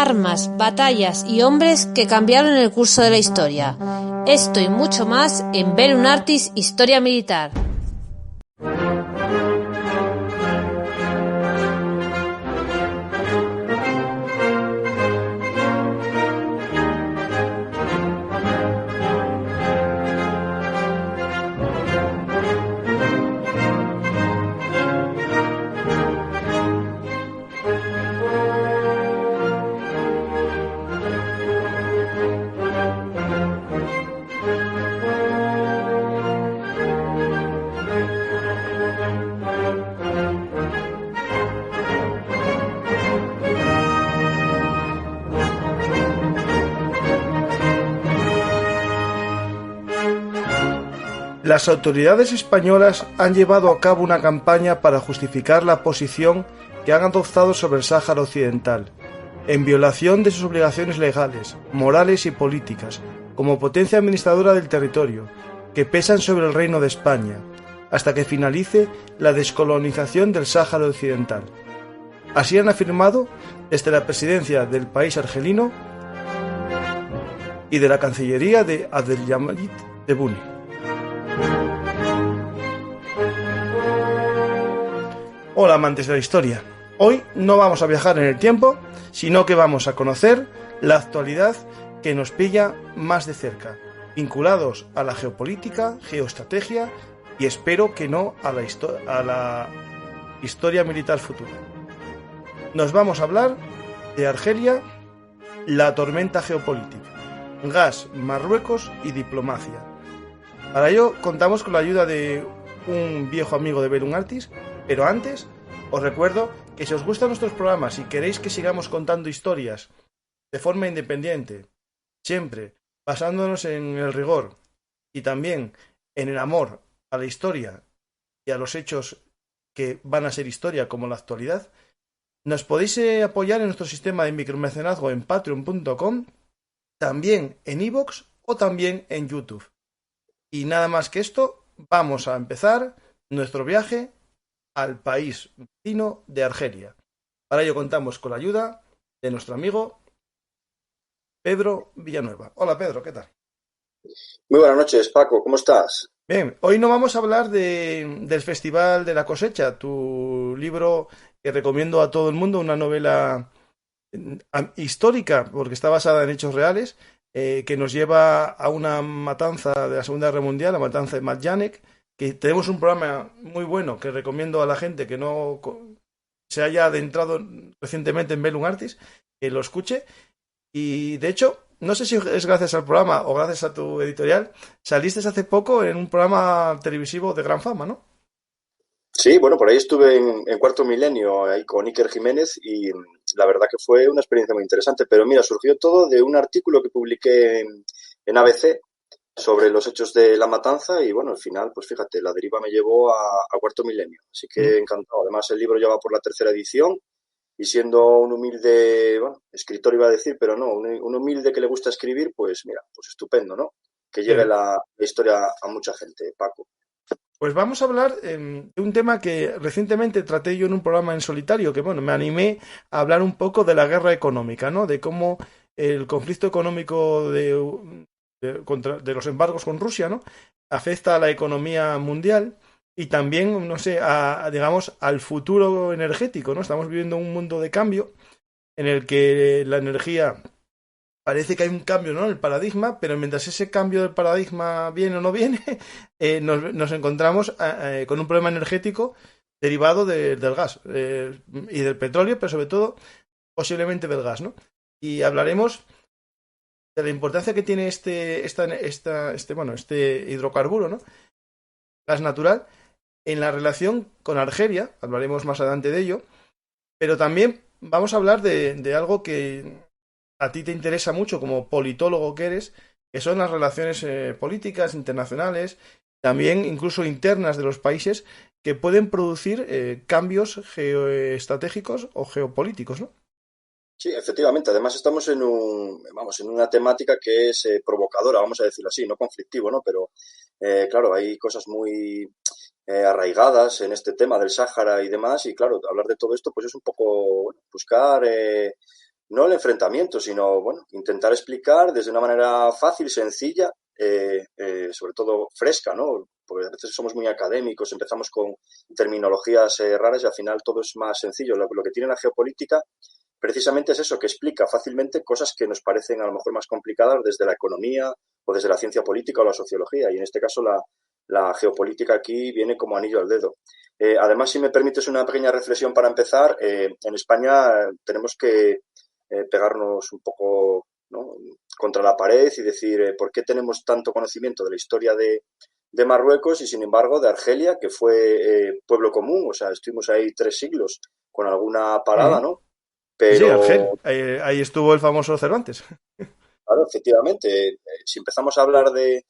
armas, batallas y hombres que cambiaron el curso de la historia. Esto y mucho más en Bellum Artis Historia Militar. Las autoridades españolas han llevado a cabo una campaña para justificar la posición que han adoptado sobre el Sáhara Occidental, en violación de sus obligaciones legales, morales y políticas, como potencia administradora del territorio, que pesan sobre el Reino de España, hasta que finalice la descolonización del Sáhara Occidental. Así han afirmado desde la presidencia del país argelino y de la Cancillería de Abdelhamid Tebboune. Hola amantes de la historia, hoy no vamos a viajar en el tiempo, sino que vamos a conocer la actualidad que nos pilla más de cerca, vinculados a la geopolítica, geoestrategia y espero que no a la historia militar futura. Nos vamos a hablar de Argelia, la tormenta geopolítica, gas, Marruecos y diplomacia. Para ello contamos con la ayuda de un viejo amigo de Bellum Artis, pero antes os recuerdo que si os gustan nuestros programas y queréis que sigamos contando historias de forma independiente, siempre basándonos en el rigor y también en el amor a la historia y a los hechos que van a ser historia como la actualidad, nos podéis apoyar en nuestro sistema de micromecenazgo en patreon.com, también en iVoox o también en YouTube. Y nada más que esto, vamos a empezar nuestro viaje al país vecino de Argelia. Para ello contamos con la ayuda de nuestro amigo Pedro Villanueva. Hola Pedro, ¿qué tal? Muy buenas noches, Paco, ¿cómo estás? Bien, hoy no vamos a hablar del Festival de la Cosecha, tu libro que recomiendo a todo el mundo, una novela histórica, porque está basada en hechos reales, que nos lleva a una matanza de la Segunda Guerra Mundial, la matanza de Majdanek, que tenemos un programa muy bueno que recomiendo a la gente que no se haya adentrado recientemente en Bellum Artis, que lo escuche. Y de hecho, no sé si es gracias al programa o gracias a tu editorial, saliste hace poco en un programa televisivo de gran fama, ¿no? Sí, bueno, por ahí estuve en Cuarto Milenio ahí con Iker Jiménez y la verdad que fue una experiencia muy interesante. Pero mira, surgió todo de un artículo que publiqué en ABC sobre los hechos de la matanza y bueno, al final, pues fíjate, la deriva me llevó a Cuarto Milenio. Así que encantado. Además, el libro ya va por la tercera edición y siendo un humilde, bueno, escritor iba a decir, pero no, un humilde que le gusta escribir, pues mira, pues estupendo, ¿no? Que llegue la historia a mucha gente, Paco. Pues vamos a hablar de un tema que recientemente traté yo en un programa en solitario, que bueno, me animé a hablar un poco de la guerra económica, ¿no? De cómo el conflicto económico de los embargos con Rusia, ¿no? Afecta a la economía mundial y también, no sé, digamos, al futuro energético, ¿no? Estamos viviendo un mundo de cambio en el que la energía parece que hay un cambio, ¿no?, en el paradigma, pero mientras ese cambio del paradigma viene o no viene, nos encontramos con un problema energético derivado del gas y del petróleo, pero sobre todo posiblemente del gas, ¿no? Y hablaremos de la importancia que tiene este hidrocarburo, ¿no?, gas natural, en la relación con Argelia. Hablaremos más adelante de ello, pero también vamos a hablar de algo que a ti te interesa mucho como politólogo que eres, que son las relaciones políticas internacionales, también incluso internas de los países, que pueden producir cambios geoestratégicos o geopolíticos, ¿no? Sí, efectivamente. Además estamos en una temática que es provocadora, vamos a decirlo así, no conflictivo, ¿no? Pero claro, hay cosas muy arraigadas en este tema del Sáhara y demás, y claro, hablar de todo esto pues es un poco buscar no el enfrentamiento, sino, bueno, intentar explicar desde una manera fácil, sencilla, sobre todo fresca, ¿no? Porque a veces somos muy académicos, empezamos con terminologías raras y al final todo es más sencillo. Lo que tiene la geopolítica precisamente es eso, que explica fácilmente cosas que nos parecen a lo mejor más complicadas desde la economía o desde la ciencia política o la sociología. Y en este caso la geopolítica aquí viene como anillo al dedo. Además, si me permites una pequeña reflexión para empezar, en España tenemos que pegarnos un poco, ¿no?, contra la pared y decir por qué tenemos tanto conocimiento de la historia de Marruecos y, sin embargo, de Argelia, que fue pueblo común. O sea, estuvimos ahí 3 siglos con alguna parada, ¿no? Sí, Pero, Argel. Ahí estuvo el famoso Cervantes. claro, efectivamente, si empezamos a hablar de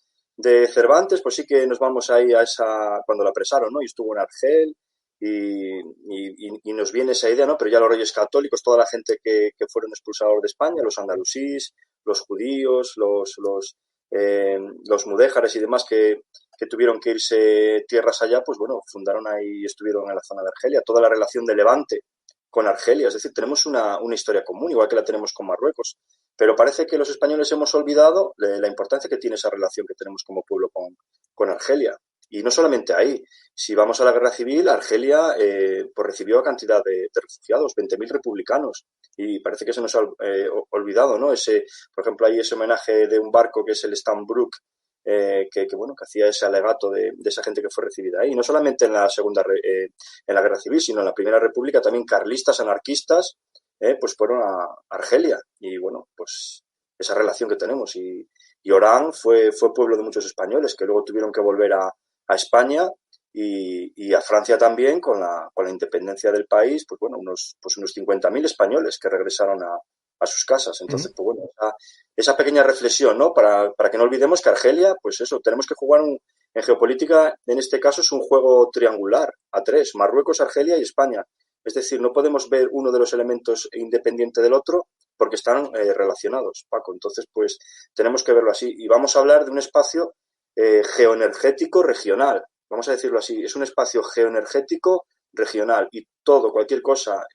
Cervantes, pues sí que nos vamos ahí a esa, cuando la apresaron, ¿no? Y estuvo en Argel y nos viene esa idea, ¿no? Pero ya los reyes católicos, toda la gente que fueron expulsados de España, los andalusíes, los judíos, los mudéjares y demás que tuvieron que irse tierras allá, pues bueno, fundaron ahí, estuvieron en la zona de Argelia. Toda la relación de Levante con Argelia, es decir, tenemos una historia común, igual que la tenemos con Marruecos. Pero parece que los españoles hemos olvidado la importancia que tiene esa relación que tenemos como pueblo con Argelia. Y no solamente ahí. Si vamos a la guerra civil, Argelia pues recibió a cantidad de refugiados, 20.000 republicanos. Y parece que se nos ha olvidado, ¿no? Por ejemplo, hay ese homenaje de un barco que es el Stambrook, bueno, que hacía ese alegato de esa gente que fue recibida ahí. Y no solamente en la guerra civil, sino en la Primera República, también carlistas, anarquistas, pues fueron a Argelia. Y bueno, pues esa relación que tenemos. Y Orán fue pueblo de muchos españoles que luego tuvieron que volver a España y a Francia también con la independencia del país, pues bueno, unos 50.000 españoles que regresaron a sus casas. Entonces, pues bueno, esa pequeña reflexión, ¿no? Para que no olvidemos que Argelia, pues eso, tenemos que jugar en geopolítica, en este caso es un juego triangular, a 3, Marruecos, Argelia y España. Es decir, no podemos ver uno de los elementos independiente del otro porque están relacionados, Paco. Entonces, pues tenemos que verlo así. Y vamos a hablar de un espacio geoenergético regional. Vamos a decirlo así. Es un espacio geoenergético regional y cualquier cosa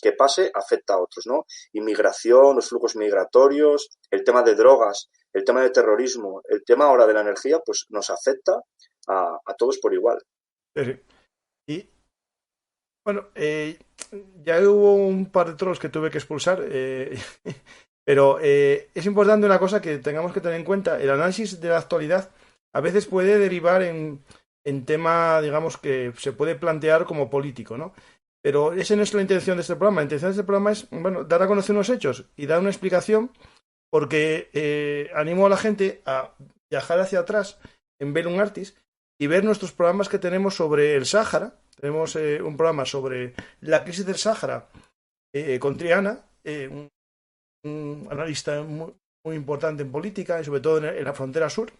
que pase afecta a otros, ¿no? Inmigración, los flujos migratorios, el tema de drogas, el tema de terrorismo, el tema ahora de la energía, pues nos afecta a todos por igual. Y bueno, ya hubo un par de trolls que tuve que expulsar, pero es importante una cosa que tengamos que tener en cuenta. El análisis de la actualidad a veces puede derivar en tema, digamos, que se puede plantear como político, ¿no? Pero esa no es la intención de este programa. La intención de este programa es, bueno, dar a conocer unos hechos y dar una explicación, porque animo a la gente a viajar hacia atrás en Bellum Artis y ver nuestros programas que tenemos sobre el Sáhara. Tenemos un programa sobre la crisis del Sáhara con Triana, un analista muy importante en política y sobre todo en la frontera sur.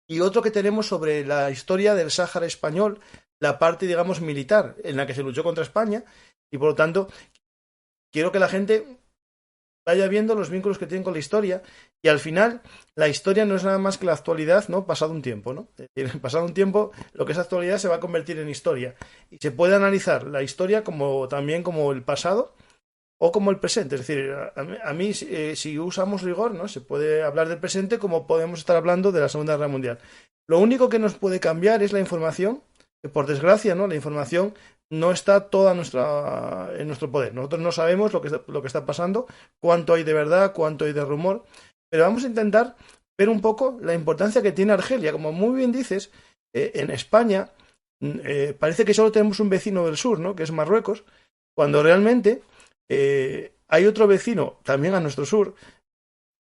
Y otro que tenemos sobre la historia del Sáhara español, la parte, digamos, militar, en la que se luchó contra España. Y por lo tanto, quiero que la gente vaya viendo los vínculos que tienen con la historia. Y al final, la historia no es nada más que la actualidad, ¿no? Pasado un tiempo, ¿no? Es decir, pasado un tiempo, lo que es actualidad se va a convertir en historia. Y se puede analizar la historia también como el pasado o como el presente. Es decir, a mí si usamos rigor, ¿no? Se puede hablar del presente como podemos estar hablando de la Segunda Guerra Mundial. Lo único que nos puede cambiar es la información, que por desgracia, ¿no? La información no está toda en nuestro poder. Nosotros no sabemos lo que está pasando, cuánto hay de verdad, cuánto hay de rumor, pero vamos a intentar ver un poco la importancia que tiene Argelia. Como muy bien dices, en España parece que solo tenemos un vecino del sur, ¿no? Que es Marruecos, cuando realmente hay otro vecino también a nuestro sur,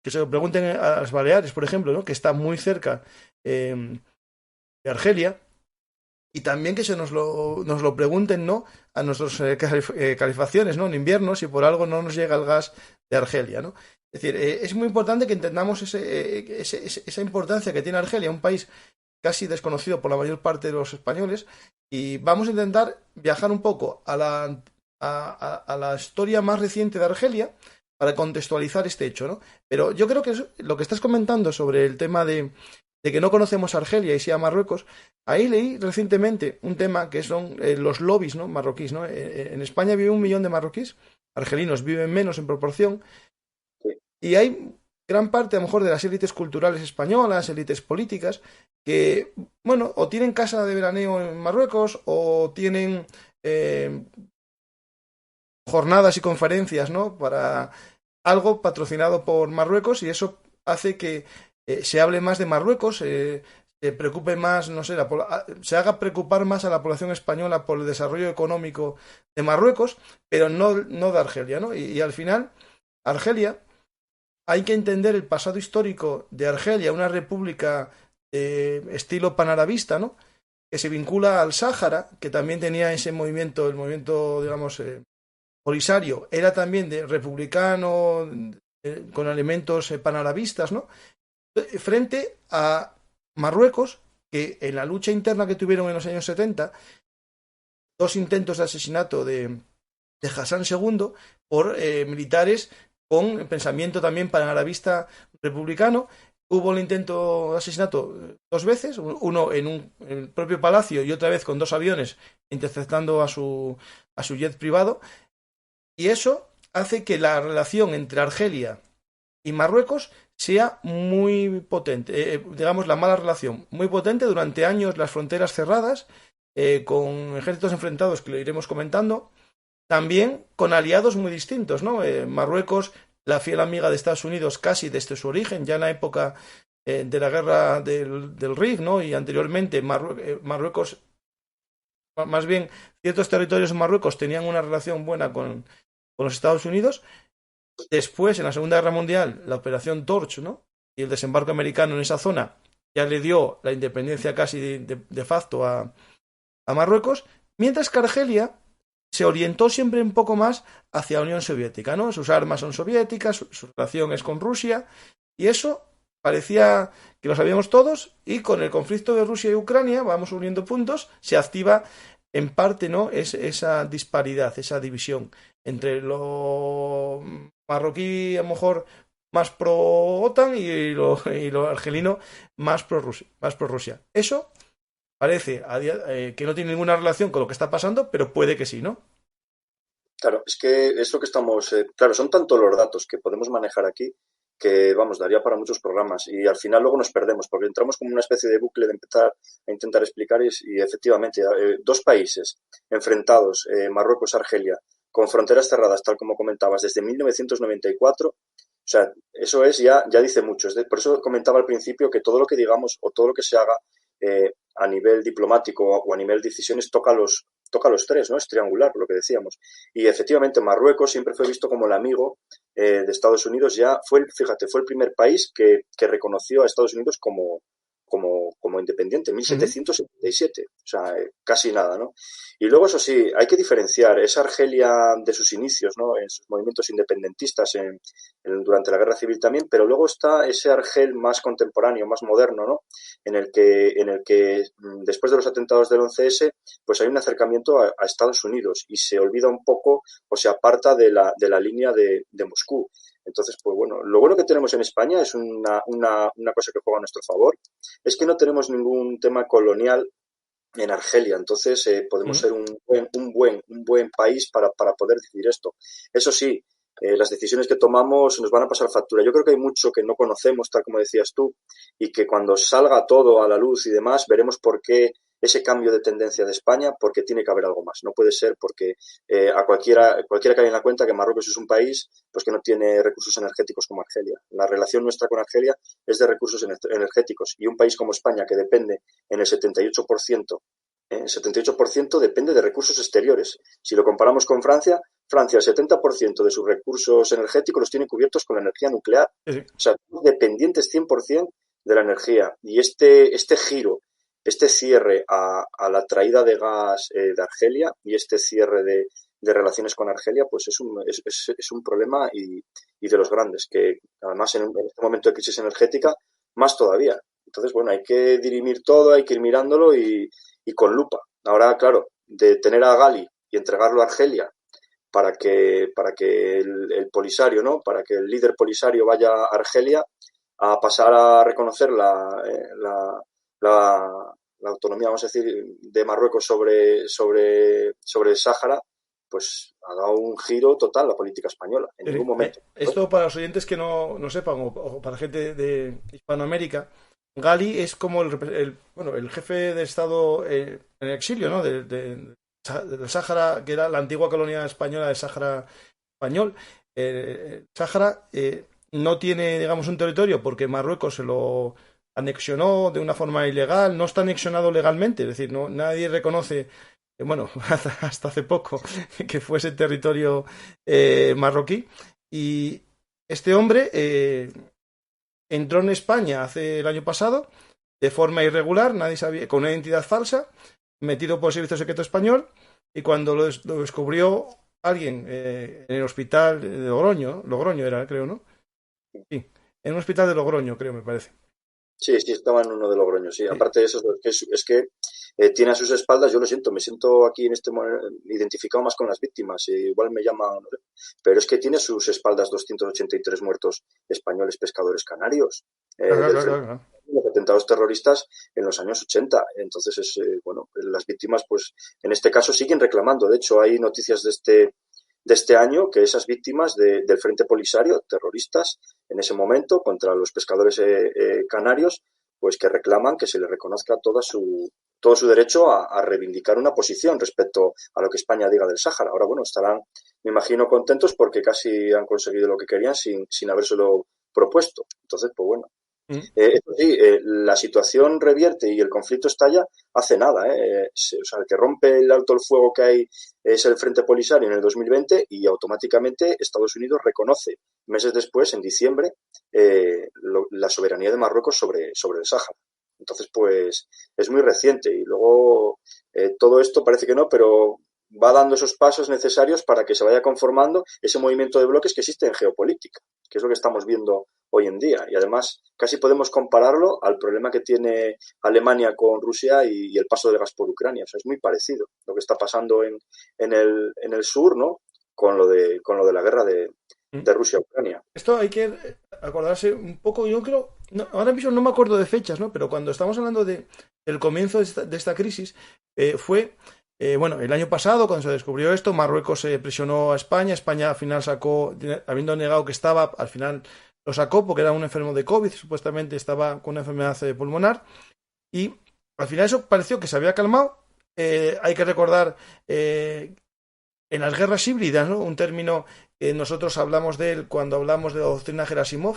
que se lo pregunten a las Baleares, por ejemplo, ¿no? Que está muy cerca de Argelia, y también que nos lo pregunten, ¿no? A nuestras calefacciones, ¿no? En invierno, si por algo no nos llega el gas de Argelia, ¿no? Es decir, es muy importante que entendamos esa importancia que tiene Argelia, un país casi desconocido por la mayor parte de los españoles, y vamos a intentar viajar un poco a la historia más reciente de Argelia para contextualizar este hecho, ¿no? Pero yo creo que lo que estás comentando sobre el tema de que no conocemos a Argelia y sí a Marruecos, ahí leí recientemente un tema que son los lobbies, ¿no? Marroquíes, ¿no? En España vive 1 millón de marroquíes argelinos viven menos en proporción, Sí. y hay gran parte a lo mejor de las élites culturales españolas, élites políticas, que, bueno, o tienen casa de veraneo en Marruecos o tienen jornadas y conferencias, ¿no? Para algo patrocinado por Marruecos, y eso hace que se hable más de Marruecos, se preocupe más, no sé, se haga preocupar más a la población española por el desarrollo económico de Marruecos, pero no de Argelia, ¿no? Y al final, Argelia, hay que entender el pasado histórico de Argelia, una república estilo panarabista, ¿no? Que se vincula al Sáhara, que también tenía ese movimiento, el movimiento, digamos, Polisario, era también de republicano, con elementos panarabistas, ¿no? Frente a Marruecos, que en la lucha interna que tuvieron en los años 70, dos intentos de asesinato de Hassan II por militares con pensamiento también panarabista republicano. Hubo el intento de asesinato dos veces, uno en el propio palacio y otra vez con dos aviones interceptando a su jet privado. Y eso hace que la relación entre Argelia y Marruecos sea muy potente, digamos la mala relación, muy potente durante años, las fronteras cerradas, con ejércitos enfrentados que lo iremos comentando, también con aliados muy distintos, ¿no? Marruecos, la fiel amiga de Estados Unidos casi desde su origen, ya en la época de la guerra del Rif, ¿no? Y anteriormente Marruecos, más bien ciertos territorios en Marruecos tenían una relación buena con los Estados Unidos. Después, en la Segunda Guerra Mundial, la Operación Torch, ¿no? Y el desembarco americano en esa zona ya le dio la independencia casi de facto a Marruecos, mientras que Argelia se orientó siempre un poco más hacia la Unión Soviética, ¿no? Sus armas son soviéticas, su relación es con Rusia, y eso parecía que lo sabíamos todos, y con el conflicto de Rusia y Ucrania, vamos uniendo puntos, se activa en parte, ¿no? Esa disparidad, esa división entre lo marroquí a lo mejor más pro OTAN y lo argelino más pro Rusia. Eso parece que no tiene ninguna relación con lo que está pasando, pero puede que sí, ¿no? Claro, es que es lo que estamos, claro, son tantos los datos que podemos manejar aquí que, vamos, daría para muchos programas y al final luego nos perdemos porque entramos como una especie de bucle de empezar a intentar explicar y efectivamente, dos países enfrentados, Marruecos, Argelia, con fronteras cerradas, tal como comentabas, desde 1994. O sea, eso ya dice mucho. Por eso comentaba al principio que todo lo que digamos o todo lo que se haga a nivel diplomático o a nivel de decisiones toca a los tres, ¿no? Es triangular, lo que decíamos. Y efectivamente Marruecos siempre fue visto como el amigo de Estados Unidos. Fíjate, fue el primer país que reconoció a Estados Unidos como independiente en 1777, o sea, casi nada, ¿no? Y luego, eso sí, hay que diferenciar esa Argelia de sus inicios, ¿no? En sus movimientos independentistas durante la Guerra Civil también, pero luego está ese Argel más contemporáneo, más moderno, ¿no? En el que después de los atentados del 11S, pues hay un acercamiento a Estados Unidos y se olvida un poco o se aparta de la línea de Moscú. Entonces, pues bueno, lo bueno que tenemos en España es una cosa que juega a nuestro favor, es que no tenemos ningún tema colonial en Argelia, entonces podemos ser un buen país para poder decidir esto. Eso sí, las decisiones que tomamos nos van a pasar factura. Yo creo que hay mucho que no conocemos, tal como decías tú, y que cuando salga todo a la luz y demás, veremos por qué ese cambio de tendencia de España, porque tiene que haber algo más. No puede ser porque a cualquiera caiga en la cuenta que Marruecos es un país pues que no tiene recursos energéticos como Argelia. La relación nuestra con Argelia es de recursos energéticos y un país como España que depende en el 78%, el 78% depende de recursos exteriores. Si lo comparamos con Francia, el 70% de sus recursos energéticos los tiene cubiertos con la energía nuclear. Sí. O sea, dependientes 100% de la energía. Y este giro, este cierre a la traída de gas de Argelia y este cierre de relaciones con Argelia, pues es un problema y de los grandes, que además en este momento de crisis energética, más todavía. Entonces, bueno, hay que dirimir todo, hay que ir mirándolo y con lupa. Ahora, claro, de tener a Gali y entregarlo a Argelia para que el Polisario, ¿no? Para que el líder Polisario vaya a Argelia a pasar a reconocer la autonomía, vamos a decir, de Marruecos sobre el Sáhara, pues ha dado un giro total a la política española, en ningún momento. Esto para los oyentes que no sepan, o para gente de Hispanoamérica, Gali es como el jefe de Estado en el exilio, ¿no? del Sáhara, que era la antigua colonia española del Sáhara español. El Sáhara no tiene, digamos, un territorio porque Marruecos se lo anexionó de una forma ilegal, no está anexionado legalmente, es decir, no, nadie reconoce, bueno, hasta hace poco, que fuese territorio marroquí. Y este hombre entró en España el año pasado de forma irregular, nadie sabía, con una identidad falsa, metido por el Servicio Secreto Español, y cuando lo descubrió alguien en el hospital de Logroño era, creo, ¿no? Sí, en un hospital de Logroño, creo, me parece. Sí, estaba en uno de Logroño, sí. Aparte de eso, es que tiene a sus espaldas, yo lo siento, me siento aquí en este momento identificado más con las víctimas, igual me llama, no sé, pero es que tiene a sus espaldas 283 muertos españoles pescadores canarios Claro. los atentados terroristas en los años 80. Entonces, bueno, las víctimas, pues en este caso siguen reclamando. De hecho, hay noticias de este año que esas víctimas del Frente Polisario, terroristas en ese momento contra los pescadores canarios, pues que reclaman que se les reconozca todo su derecho a reivindicar una posición respecto a lo que España diga del Sáhara. Ahora, bueno, estarán, me imagino, contentos porque casi han conseguido lo que querían sin habérselo propuesto. Entonces, pues bueno. Eso sí, la situación revierte y el conflicto estalla hace nada. O sea, el que rompe el alto el fuego que hay es el Frente Polisario en el 2020 y automáticamente Estados Unidos reconoce meses después, en diciembre, la soberanía de Marruecos sobre el Sáhara. Entonces, pues es muy reciente y luego todo esto parece que no, pero va dando esos pasos necesarios para que se vaya conformando ese movimiento de bloques que existe en geopolítica, que es lo que estamos viendo hoy en día. Y además casi podemos compararlo al problema que tiene Alemania con Rusia y el paso del gas por Ucrania. O sea, es muy parecido lo que está pasando en el sur, ¿no? Con lo de la guerra de Rusia a Ucrania. Esto hay que acordarse un poco, yo creo, ahora mismo no me acuerdo de fechas, ¿no? Pero cuando estamos hablando del comienzo de esta crisis, fue... bueno, el año pasado, cuando se descubrió esto, Marruecos presionó a España. España al final sacó, habiendo negado que estaba, al final lo sacó porque era un enfermo de COVID, supuestamente estaba con una enfermedad pulmonar. Y al final eso pareció que se había calmado. Hay que recordar en las guerras híbridas, ¿no? Un término que nosotros hablamos de él cuando hablamos de la doctrina Gerasimov.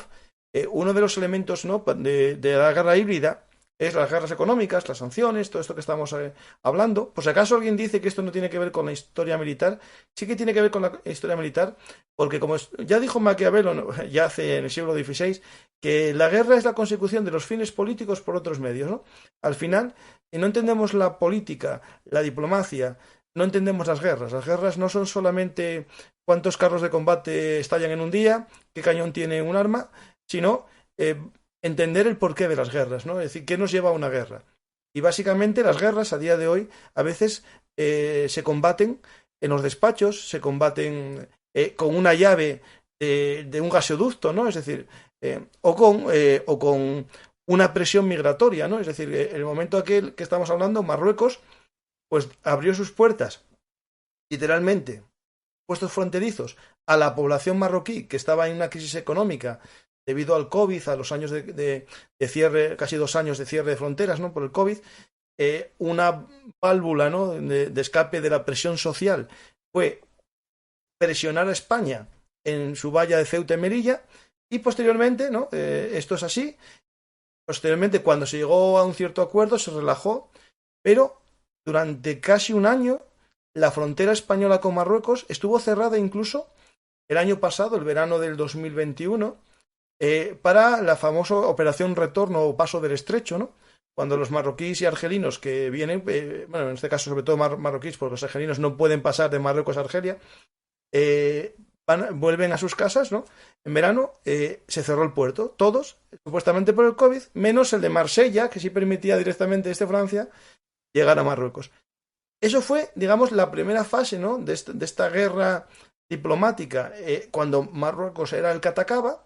Uno de los elementos, ¿no?, de la guerra híbrida es las guerras económicas, las sanciones, todo esto que estamos hablando. Por si acaso alguien dice que esto no tiene que ver con la historia militar, sí que tiene que ver con la historia militar, porque como ya dijo Maquiavelo, ¿no?, ya hace en el siglo XVI, que la guerra es la consecución de los fines políticos por otros medios, ¿no? Al final, no entendemos la política, la diplomacia, no entendemos las guerras. Las guerras no son solamente cuántos carros de combate estallan en un día, qué cañón tiene un arma, sino entender el porqué de las guerras, ¿no? Es decir, ¿qué nos lleva a una guerra? Y básicamente las guerras a día de hoy a veces se combaten en los despachos, se combaten con una llave de un gasoducto, ¿no? Es decir, o con una presión migratoria, ¿no? Es decir, el momento aquel que estamos hablando, Marruecos, pues abrió sus puertas, literalmente, puestos fronterizos, a la población marroquí que estaba en una crisis económica debido al COVID, a los años de cierre, casi 2 años de cierre de fronteras, ¿no?, por el COVID. Una válvula, ¿no?, de escape de la presión social fue presionar a España en su valla de Ceuta y Melilla, y posteriormente, ¿no?, esto es así, posteriormente cuando se llegó a un cierto acuerdo se relajó, pero durante casi un año la frontera española con Marruecos estuvo cerrada incluso el año pasado, el verano del 2021, para la famosa operación retorno o paso del estrecho, ¿no? Cuando los marroquíes y argelinos que vienen, bueno, en este caso sobre todo marroquíes, porque los argelinos no pueden pasar de Marruecos a Argelia, vuelven a sus casas, ¿no? En verano se cerró el puerto, todos, supuestamente por el COVID, menos el de Marsella, que sí permitía directamente desde Francia llegar a Marruecos. Eso fue, digamos, la primera fase, ¿no?, de esta guerra diplomática, cuando Marruecos era el que atacaba.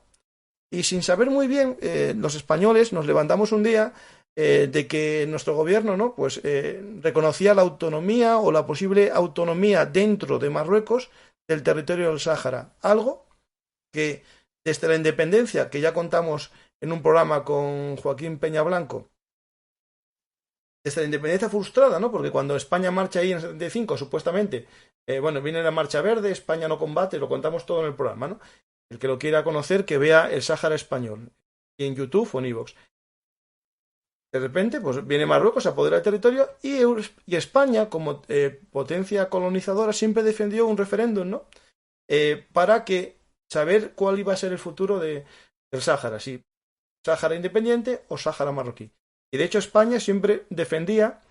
Y sin saber muy bien, los españoles nos levantamos un día de que nuestro gobierno, ¿no? Pues reconocía la autonomía o la posible autonomía dentro de Marruecos del territorio del Sáhara. Algo que desde la independencia, que ya contamos en un programa con Joaquín Peñablanco, desde la independencia frustrada, ¿no? Porque cuando España marcha ahí en el 75, supuestamente, viene la Marcha Verde, España no combate, lo contamos todo en el programa, ¿no? El que lo quiera conocer, que vea el Sáhara español, y en YouTube o en iVoox. De repente, pues viene Marruecos, se apodera del territorio y España, como potencia colonizadora, siempre defendió un referéndum, ¿no? Para saber cuál iba a ser el futuro del Sáhara, si Sáhara independiente o Sáhara marroquí. Y de hecho España siempre defendía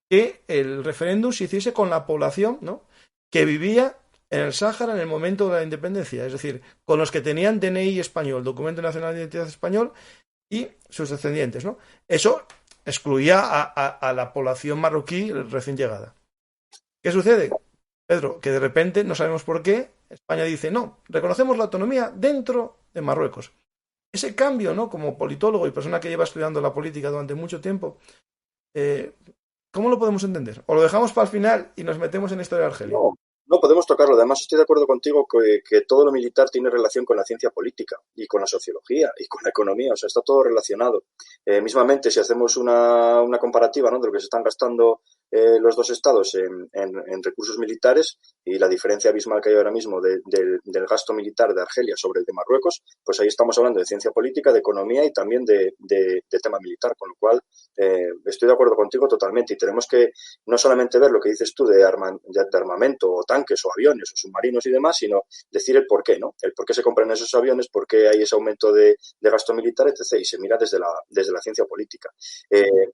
que el referéndum se hiciese con la población, ¿no?, que vivía en el Sáhara en el momento de la independencia, es decir, con los que tenían DNI español, Documento Nacional de Identidad Español, y sus descendientes, ¿no? Eso excluía a la población marroquí recién llegada. ¿Qué sucede, Pedro? Que de repente, no sabemos por qué, España dice, no, reconocemos la autonomía dentro de Marruecos. Ese cambio, ¿no?, como politólogo y persona que lleva estudiando la política durante mucho tiempo, ¿cómo lo podemos entender? ¿O lo dejamos para el final y nos metemos en la historia de Argelia? No podemos tocarlo. Además, estoy de acuerdo contigo que todo lo militar tiene relación con la ciencia política y con la sociología y con la economía. O sea, está todo relacionado. Mismamente, si hacemos una comparativa, ¿no?, de lo que se están gastando los dos estados en recursos militares y la diferencia abismal que hay ahora mismo del gasto militar de Argelia sobre el de Marruecos, pues ahí estamos hablando de ciencia política, de economía y también de tema militar, con lo cual estoy de acuerdo contigo totalmente y tenemos que no solamente ver lo que dices tú de armamento o tanques o aviones o submarinos y demás, sino decir el por qué, ¿no? El por qué se compran esos aviones, por qué hay ese aumento de gasto militar, etc. Y se mira desde la ciencia política.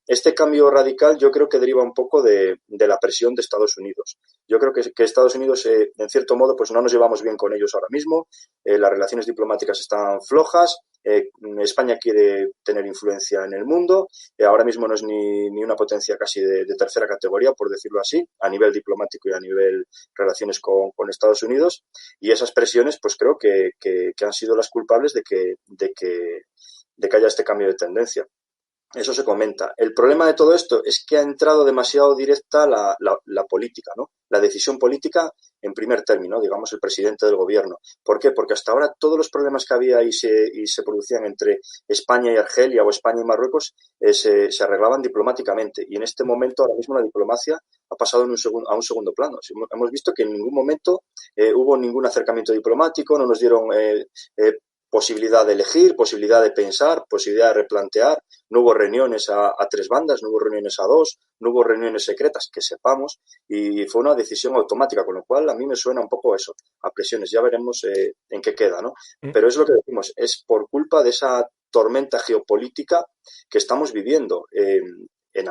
Este cambio radical yo creo que deriva un poco de la presión de Estados Unidos. Yo creo que Estados Unidos, en cierto modo, pues no nos llevamos bien con ellos ahora mismo. Las relaciones diplomáticas están flojas. España quiere tener influencia en el mundo. Ahora mismo no es ni una potencia casi de tercera categoría, por decirlo así, a nivel diplomático y a nivel relaciones con Estados Unidos. Y esas presiones, pues creo que han sido las culpables de que haya este cambio de tendencia. Eso se comenta. El problema de todo esto es que ha entrado demasiado directa la política, ¿no? La decisión política en primer término, digamos, el presidente del gobierno. ¿Por qué? Porque hasta ahora todos los problemas que había y se producían entre España y Argelia o España y Marruecos se arreglaban diplomáticamente. Y en este momento, ahora mismo, la diplomacia ha pasado a un segundo plano. Hemos visto que en ningún momento hubo ningún acercamiento diplomático, no nos dieron posibilidad de elegir, posibilidad de pensar, posibilidad de replantear. No hubo reuniones a tres bandas, no hubo reuniones a dos, no hubo reuniones secretas, que sepamos, y fue una decisión automática, con lo cual a mí me suena un poco eso, a presiones. Ya veremos en qué queda, ¿no? Pero es lo que decimos, es por culpa de esa tormenta geopolítica que estamos viviendo en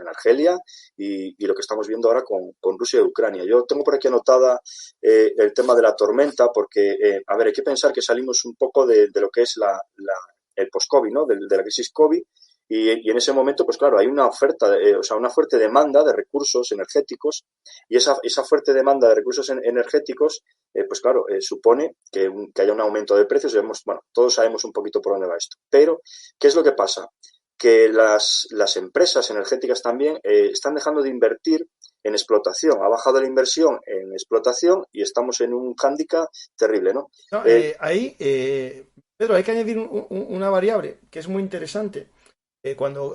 Argelia y lo que estamos viendo ahora con Rusia y Ucrania. Yo tengo por aquí anotada el tema de la tormenta porque, hay que pensar que salimos un poco de lo que es el post-COVID, ¿no? De la crisis COVID y en ese momento, pues claro, hay una oferta, una fuerte demanda de recursos energéticos y esa fuerte demanda de recursos energéticos, pues claro, supone que haya un aumento de precios y todos sabemos un poquito por dónde va esto. Pero, ¿qué es lo que pasa? Que las empresas energéticas también están dejando de invertir en explotación. Ha bajado la inversión en explotación y estamos en un hándicap terrible, ¿no? Pedro, hay que añadir una variable que es muy interesante.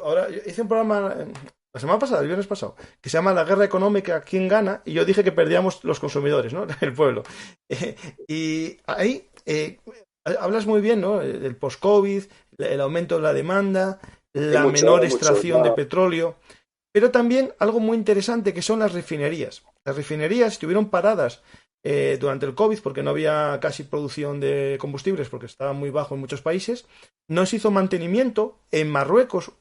Ahora hice un programa la semana pasada, el viernes pasado, que se llama La guerra económica, ¿quién gana? Y yo dije que perdíamos los consumidores, ¿no? El pueblo. Y ahí hablas muy bien, ¿no? Del post-COVID, el aumento de la demanda, la menor extracción de petróleo, pero también algo muy interesante que son las refinerías. Las refinerías estuvieron paradas durante el COVID porque no había casi producción de combustibles porque estaba muy bajo en muchos países. No se hizo mantenimiento. En Marruecos,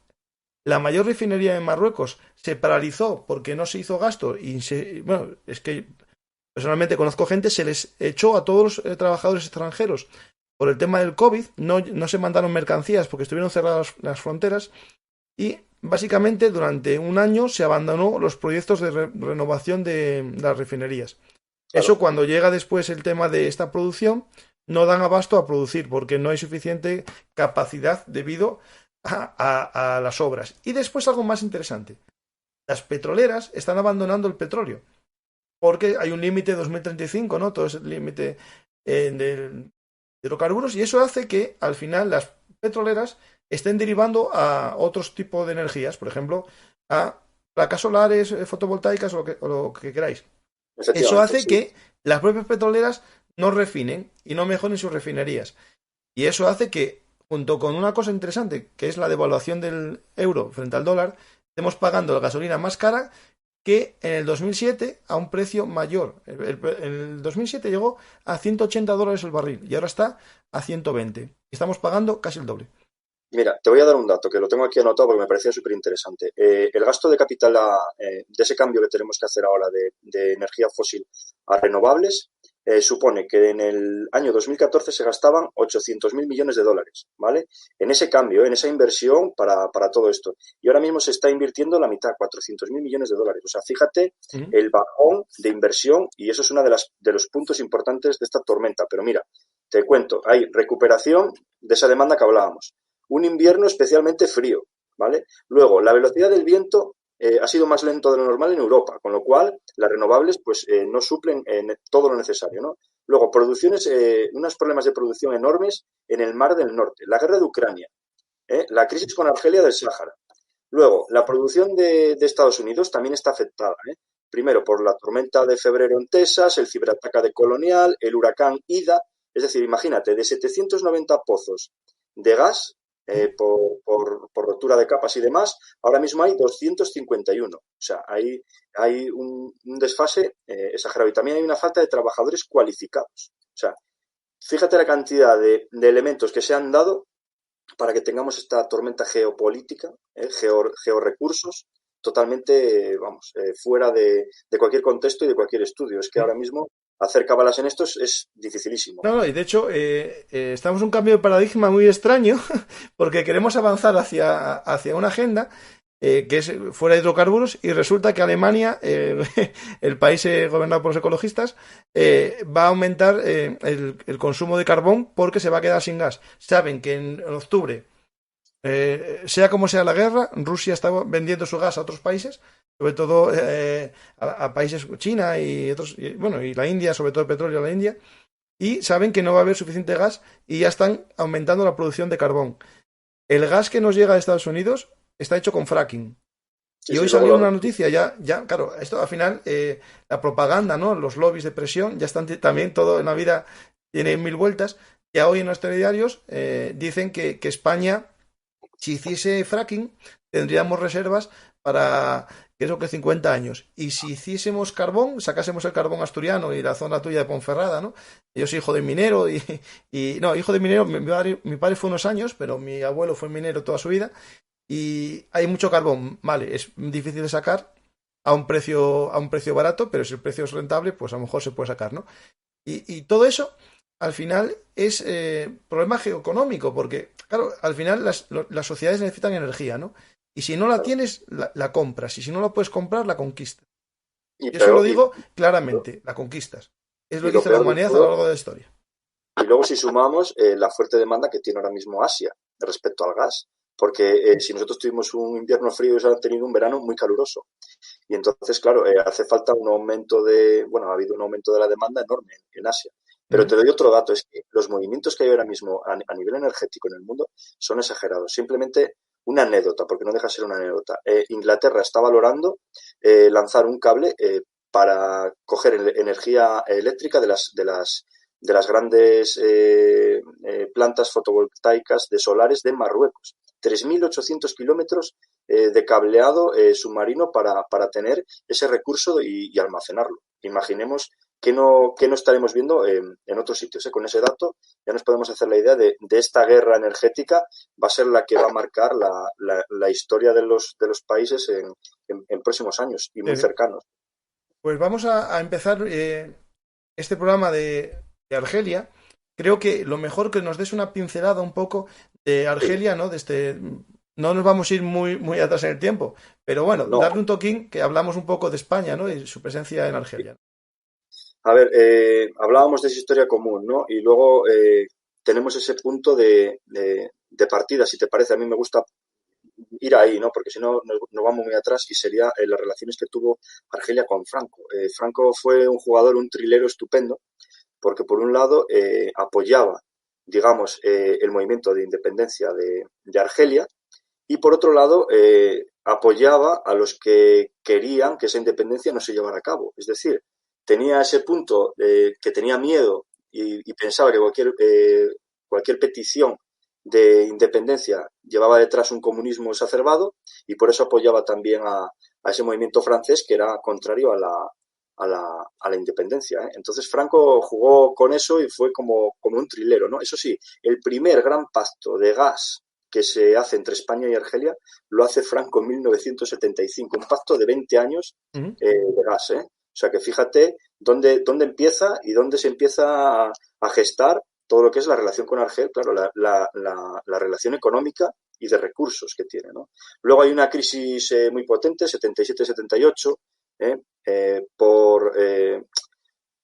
la mayor refinería de Marruecos se paralizó porque no se hizo gasto y es que personalmente conozco gente, se les echó a todos los trabajadores extranjeros por el tema del COVID, no se mandaron mercancías porque estuvieron cerradas las fronteras y básicamente durante un año se abandonó los proyectos de renovación de las refinerías. Claro. Eso cuando llega después el tema de esta producción no dan abasto a producir porque no hay suficiente capacidad debido a las obras. Y después algo más interesante. Las petroleras están abandonando el petróleo porque hay un límite de 2035, ¿no? Todo ese límite de hidrocarburos, y eso hace que al final las petroleras estén derivando a otros tipos de energías, por ejemplo, a placas solares, fotovoltaicas o lo que queráis. Eso hace que las propias petroleras no refinen y no mejoren sus refinerías. Y eso hace que, junto con una cosa interesante, que es la devaluación del euro frente al dólar, estemos pagando la gasolina más cara que en el 2007 a un precio mayor. En el 2007 llegó a $180 el barril y ahora está a 120. Estamos pagando casi el doble. Mira, te voy a dar un dato que lo tengo aquí anotado porque me parecía súper interesante. El gasto de capital de ese cambio que tenemos que hacer ahora de energía fósil a renovables supone que en el año 2014 se gastaban 800.000 millones de dólares, ¿vale? En ese cambio, en esa inversión para todo esto. Y ahora mismo se está invirtiendo la mitad, 400.000 millones de dólares. O sea, fíjate el bajón de inversión, y eso es uno de los puntos importantes de esta tormenta. Pero mira, te cuento, hay recuperación de esa demanda que hablábamos. Un invierno especialmente frío, ¿vale? Luego, la velocidad del viento ha sido más lento de lo normal en Europa, con lo cual las renovables pues no suplen todo lo necesario, ¿no? Luego, unos problemas de producción enormes en el Mar del Norte, la guerra de Ucrania, la crisis con Argelia del Sáhara. Luego, la producción de Estados Unidos también está afectada, primero por la tormenta de febrero en Texas, el ciberataque de Colonial, el huracán Ida. Es decir, imagínate, de 790 pozos de gas por rotura de capas y demás, ahora mismo hay 251. O sea, hay un desfase exagerado. Y también hay una falta de trabajadores cualificados. O sea, fíjate la cantidad de elementos que se han dado para que tengamos esta tormenta geopolítica, georrecursos, totalmente, fuera de cualquier contexto y de cualquier estudio. Es que ahora mismo hacer cábalas en esto es dificilísimo. No, y de hecho estamos en un cambio de paradigma muy extraño porque queremos avanzar hacia una agenda que es fuera de hidrocarburos, y resulta que Alemania, el país gobernado por los ecologistas, va a aumentar el consumo de carbón porque se va a quedar sin gas. Saben que en octubre, sea como sea la guerra, Rusia está vendiendo su gas a otros países, sobre todo a países China y otros, y la India, sobre todo el petróleo a la India, y saben que no va a haber suficiente gas y ya están aumentando la producción de carbón. El gas que nos llega de Estados Unidos está hecho con fracking. Y hoy salió una noticia, ya, claro, esto al final, la propaganda, ¿no? Los lobbies de presión, ya están también, todo en la vida tiene mil vueltas. Ya hoy en los telediarios dicen que España, si hiciese fracking, tendríamos reservas para, creo que 50 años. Y si hiciésemos carbón, sacásemos el carbón asturiano y la zona tuya de Ponferrada, ¿no? Yo soy hijo de minero no, hijo de minero, mi padre fue unos años, pero mi abuelo fue minero toda su vida. Y hay mucho carbón, vale, es difícil de sacar a un precio barato, pero si el precio es rentable, pues a lo mejor se puede sacar, ¿no? Y todo eso, al final, es problema geoeconómico, porque, claro, al final las sociedades necesitan energía, ¿no? Y si no la tienes, la compras, y si no la puedes comprar, la conquistas. Y eso lo digo claramente, la conquistas. Es lo que hizo la humanidad a lo largo de la historia. Y luego si sumamos la fuerte demanda que tiene ahora mismo Asia respecto al gas. Porque si nosotros tuvimos un invierno frío, ellos han tenido un verano muy caluroso. Y entonces, claro, hace falta un aumento ha habido un aumento de la demanda enorme en Asia. Pero te doy otro dato, es que los movimientos que hay ahora mismo a nivel energético en el mundo son exagerados. Simplemente una anécdota, porque no deja de ser una anécdota. Inglaterra está valorando lanzar un cable para coger energía eléctrica de las grandes plantas fotovoltaicas de solares de Marruecos. 3.800 kilómetros de cableado submarino para tener ese recurso y almacenarlo. Imaginemos que no estaremos viendo en otros sitios. Con ese dato ya nos podemos hacer la idea de esta guerra energética. Va a ser la que va a marcar la historia de los países en próximos años y muy cercanos. Pues vamos a empezar este programa de Argelia. Creo que lo mejor que nos des una pincelada un poco de Argelia, ¿no? No nos vamos a ir muy, muy atrás en el tiempo, pero bueno, darle un toquín, que hablamos un poco de España, ¿no? Y su presencia en Argelia. A ver, hablábamos de esa historia común, ¿no? Y luego tenemos ese punto de partida, si te parece. A mí me gusta ir ahí, ¿no? Porque si no nos vamos muy atrás y sería las relaciones que tuvo Argelia con Franco. Franco fue un jugador, un trilero estupendo, porque por un lado apoyaba, digamos, el movimiento de independencia de Argelia y por otro lado apoyaba a los que querían que esa independencia no se llevara a cabo. Es decir, tenía ese punto que tenía miedo y pensaba que cualquier petición de independencia llevaba detrás un comunismo exacerbado y por eso apoyaba también a ese movimiento francés que era contrario a la independencia, ¿eh? Entonces Franco jugó con eso y fue como un trilero, ¿no? Eso sí, el primer gran pacto de gas que se hace entre España y Argelia lo hace Franco en 1975, un pacto de 20 años de gas, ¿eh? O sea que fíjate dónde empieza y dónde se empieza a gestar todo lo que es la relación con Argel, claro, la relación económica y de recursos que tiene, ¿no? Luego hay una crisis muy potente, 77-78,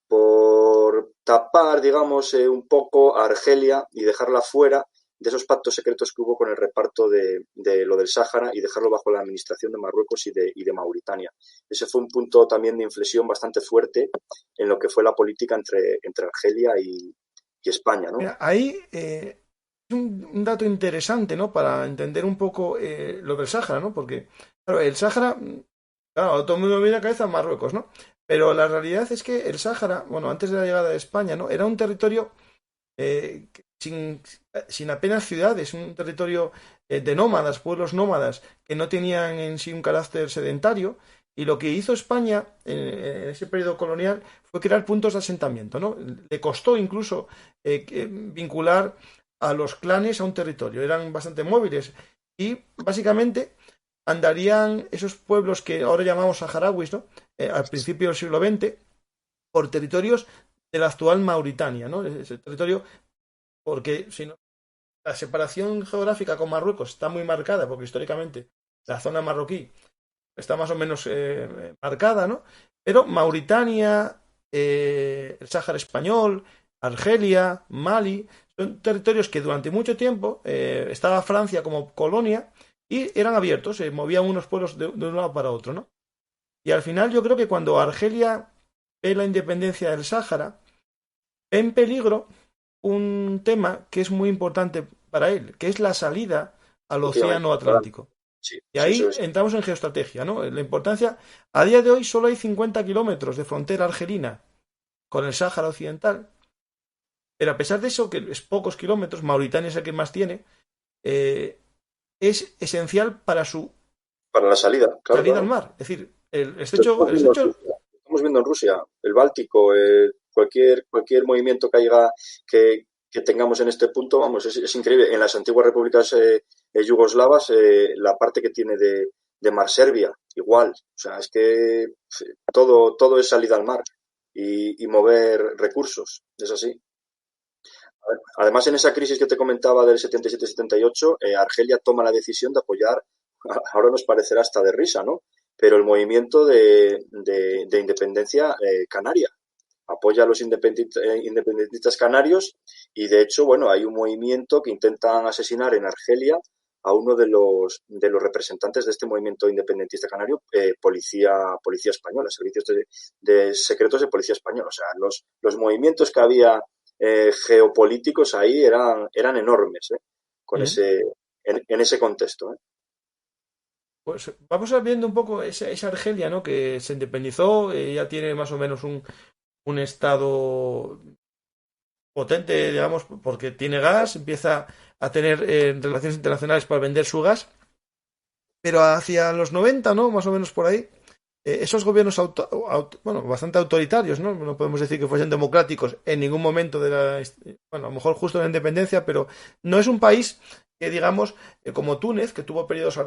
por tapar, digamos, un poco a Argelia y dejarla fuera de esos pactos secretos que hubo con el reparto de lo del Sáhara y dejarlo bajo la administración de Marruecos y de Mauritania. Ese fue un punto también de inflexión bastante fuerte en lo que fue la política entre Argelia y España, ¿no? Mira, ahí es un dato interesante, ¿no? Para entender un poco lo del Sáhara, ¿no? Porque, claro, el Sáhara, claro, todo el mundo me viene a la cabeza Marruecos, ¿no? Pero la realidad es que el Sáhara, bueno, antes de la llegada de España, ¿no? Era un territorio eh, sin, sin apenas ciudades, un territorio de nómadas, pueblos nómadas, que no tenían en sí un carácter sedentario. Y lo que hizo España en ese periodo colonial fue crear puntos de asentamiento, ¿no? Le costó incluso vincular a los clanes a un territorio. Eran bastante móviles y básicamente andarían esos pueblos que ahora llamamos saharauis, ¿no? Al principio del siglo XX, por territorios de la actual Mauritania, ¿no? Ese territorio, porque si no, la separación geográfica con Marruecos está muy marcada, porque históricamente la zona marroquí está más o menos marcada, ¿no? Pero Mauritania, el Sáhara Español, Argelia, Mali, son territorios que durante mucho tiempo estaba Francia como colonia y eran abiertos, se movían unos pueblos de un lado para otro, ¿no? Y al final yo creo que cuando Argelia ve la independencia del Sáhara, ve en peligro un tema que es muy importante para él, que es la salida al océano Atlántico. Sí, Y sí, ahí sí. entramos en geoestrategia, ¿no? La importancia, a día de hoy solo hay 50 kilómetros de frontera argelina con el Sáhara Occidental, pero a pesar de eso, que es pocos kilómetros, Mauritania es el que más tiene, eh, es esencial para su Para la salida, claro, salida al claro. mar. Es decir, Estamos viendo en Rusia, estamos viendo en Rusia, el Báltico, cualquier movimiento que haya que tengamos en este punto, vamos, es increíble. En las antiguas repúblicas yugoslavas, la parte que tiene de mar Serbia, igual. O sea, es que todo es salida al mar y mover recursos, es así. Además, en esa crisis que te comentaba del 77-78, Argelia toma la decisión de apoyar, ahora nos parecerá hasta de risa, ¿no? Pero el movimiento de independencia canaria. Apoya a los independentistas canarios y, de hecho, bueno, hay un movimiento que intentan asesinar en Argelia a uno de los representantes de este movimiento independentista canario, policía española, servicios de secretos de policía española. O sea, los movimientos que había geopolíticos ahí eran enormes, con ¿Mm? en ese contexto. Pues vamos a viendo un poco esa Argelia, ¿no? Que se independizó, ya tiene más o menos un estado potente, digamos, porque tiene gas, empieza a tener relaciones internacionales para vender su gas, pero hacia los 90, ¿no? Más o menos por ahí, esos gobiernos bueno, bastante autoritarios, ¿no? No podemos decir que fuesen democráticos en ningún momento de bueno, a lo mejor justo en la independencia, pero no es un país que, digamos, como Túnez, que tuvo periodos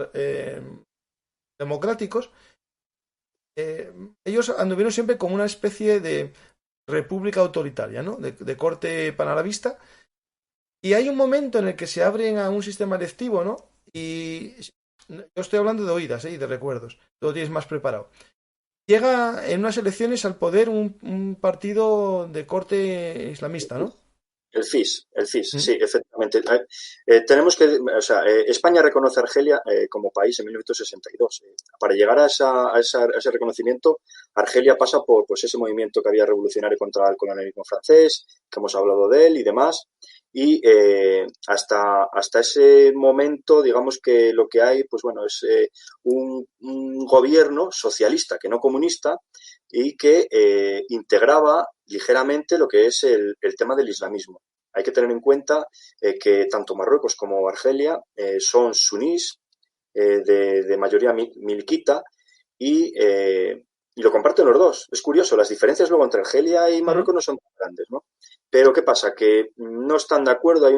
democráticos, eh, ellos anduvieron siempre como una especie de república autoritaria, ¿no? De corte panarabista. Y hay un momento en el que se abren a un sistema electivo, ¿no? Y yo estoy hablando de oídas, ¿eh? Y de recuerdos. Tú lo tienes más preparado. llega en unas elecciones al poder un partido de corte islamista, ¿no? El FIS, sí, efectivamente. Tenemos que, o sea, España reconoce a Argelia como país en 1962. Para llegar a ese reconocimiento, Argelia pasa por pues, ese movimiento que había revolucionario contra el colonialismo francés, que hemos hablado de él y demás. Y hasta ese momento, digamos que lo que hay, pues bueno, es un gobierno socialista, que no comunista, y que integraba ligeramente lo que es el tema del islamismo. Hay que tener en cuenta que tanto Marruecos como Argelia son sunís, de mayoría miliquita, y lo comparten los dos. Es curioso, las diferencias luego entre Argelia y Marruecos no son tan grandes, ¿no? Pero ¿qué pasa? Que no están de acuerdo, hay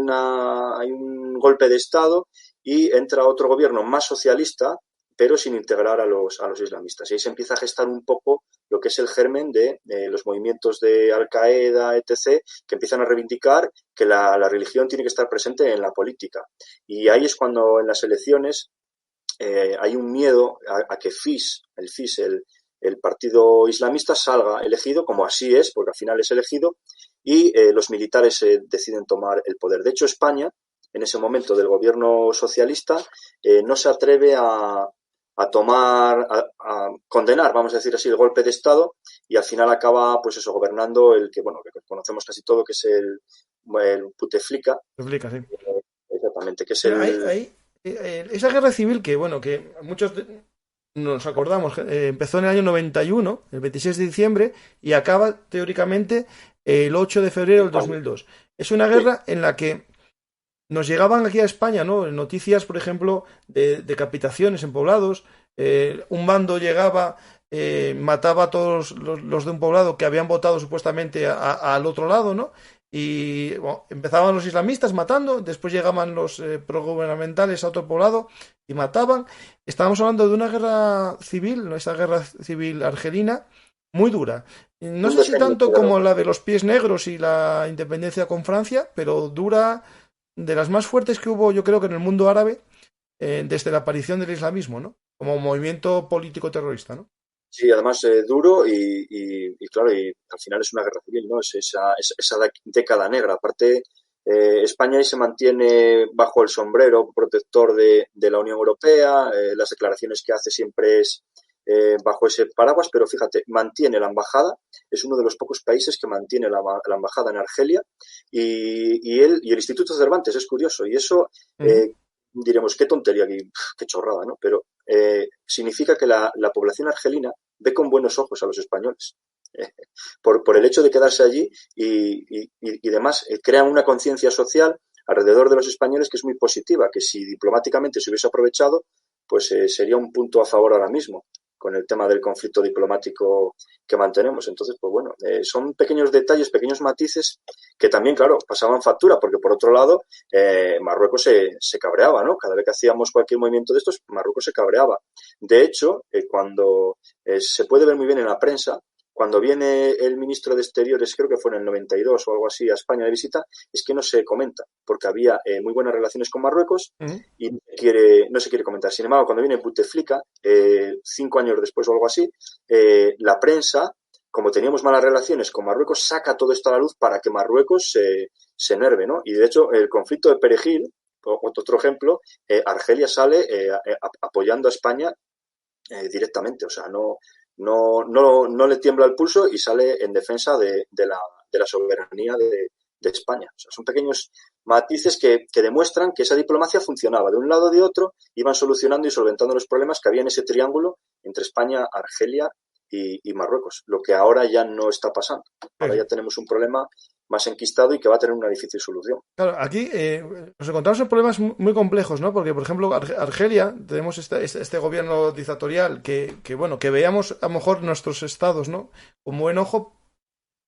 un golpe de Estado y entra otro gobierno más socialista, pero sin integrar a los islamistas. Y ahí se empieza a gestar un poco lo que es el germen de los movimientos de Al-Qaeda, etc., que empiezan a reivindicar que la religión tiene que estar presente en la política. Y ahí es cuando en las elecciones hay un miedo a que el partido islamista, salga elegido, como así es, porque al final es elegido, y los militares deciden tomar el poder. De hecho, España, en ese momento del gobierno socialista, no se atreve a condenar, vamos a decir así, el golpe de Estado, y al final acaba, pues eso, gobernando el que, bueno, que conocemos casi todo, que es el Bouteflika. Bouteflika, sí. Exactamente, que es esa guerra civil que, bueno, que muchos nos acordamos, empezó en el año 91, el 26 de diciembre, y acaba, teóricamente, el 8 de febrero del 2002. Es una guerra en la que nos llegaban aquí a España, ¿no? Noticias, por ejemplo, de decapitaciones en poblados. Un bando llegaba, mataba a todos los de un poblado que habían votado supuestamente al otro lado, ¿no? Y bueno, empezaban los islamistas matando, después llegaban los progubernamentales a otro poblado y mataban. Estábamos hablando de una guerra civil, ¿no? Esa guerra civil argelina, muy dura. No sé si tanto como la de los pies negros y la independencia con Francia, pero dura, de las más fuertes que hubo, yo creo que en el mundo árabe, desde la aparición del islamismo, ¿no? Como movimiento político terrorista, ¿no? Sí, además duro y claro, y al final es una guerra civil, ¿no? Es esa década negra. Aparte, España ahí se mantiene bajo el sombrero protector de la Unión Europea, las declaraciones que hace siempre es bajo ese paraguas, pero fíjate, mantiene la embajada, es uno de los pocos países que mantiene la embajada en Argelia y el Instituto Cervantes, es curioso, y eso diremos, qué tontería, qué chorrada, ¿no? Pero significa que la población argelina ve con buenos ojos a los españoles. Por el hecho de quedarse allí y demás, crean una conciencia social alrededor de los españoles que es muy positiva, que si diplomáticamente se hubiese aprovechado, pues sería un punto a favor ahora mismo con el tema del conflicto diplomático que mantenemos. Entonces, pues bueno, son pequeños detalles, pequeños matices que también, claro, pasaban factura, porque por otro lado, Marruecos se cabreaba, ¿no? Cada vez que hacíamos cualquier movimiento de estos, Marruecos se cabreaba. De hecho, cuando se puede ver muy bien en la prensa, cuando viene el ministro de Exteriores, creo que fue en el 92 o algo así, a España de visita, es que no se comenta, porque había muy buenas relaciones con Marruecos y no se quiere comentar. Sin embargo, cuando viene Bouteflika, 5 años después o algo así, la prensa, como teníamos malas relaciones con Marruecos, saca todo esto a la luz para que Marruecos se enerve, ¿no? Y de hecho, el conflicto de Perejil, otro ejemplo, Argelia sale apoyando a España directamente, o sea, no le tiembla el pulso y sale en defensa de la soberanía de España. O sea, son pequeños matices que demuestran que esa diplomacia funcionaba. De un lado o de otro iban solucionando y solventando los problemas que había en ese triángulo entre España, Argelia y Marruecos, lo que ahora ya no está pasando. Ahora ya tenemos un problema más enquistado y que va a tener una difícil solución. Claro, aquí nos encontramos en problemas muy complejos, ¿no? Porque, por ejemplo, Argelia, tenemos este gobierno dictatorial que veíamos a lo mejor nuestros estados, ¿no? Con buen ojo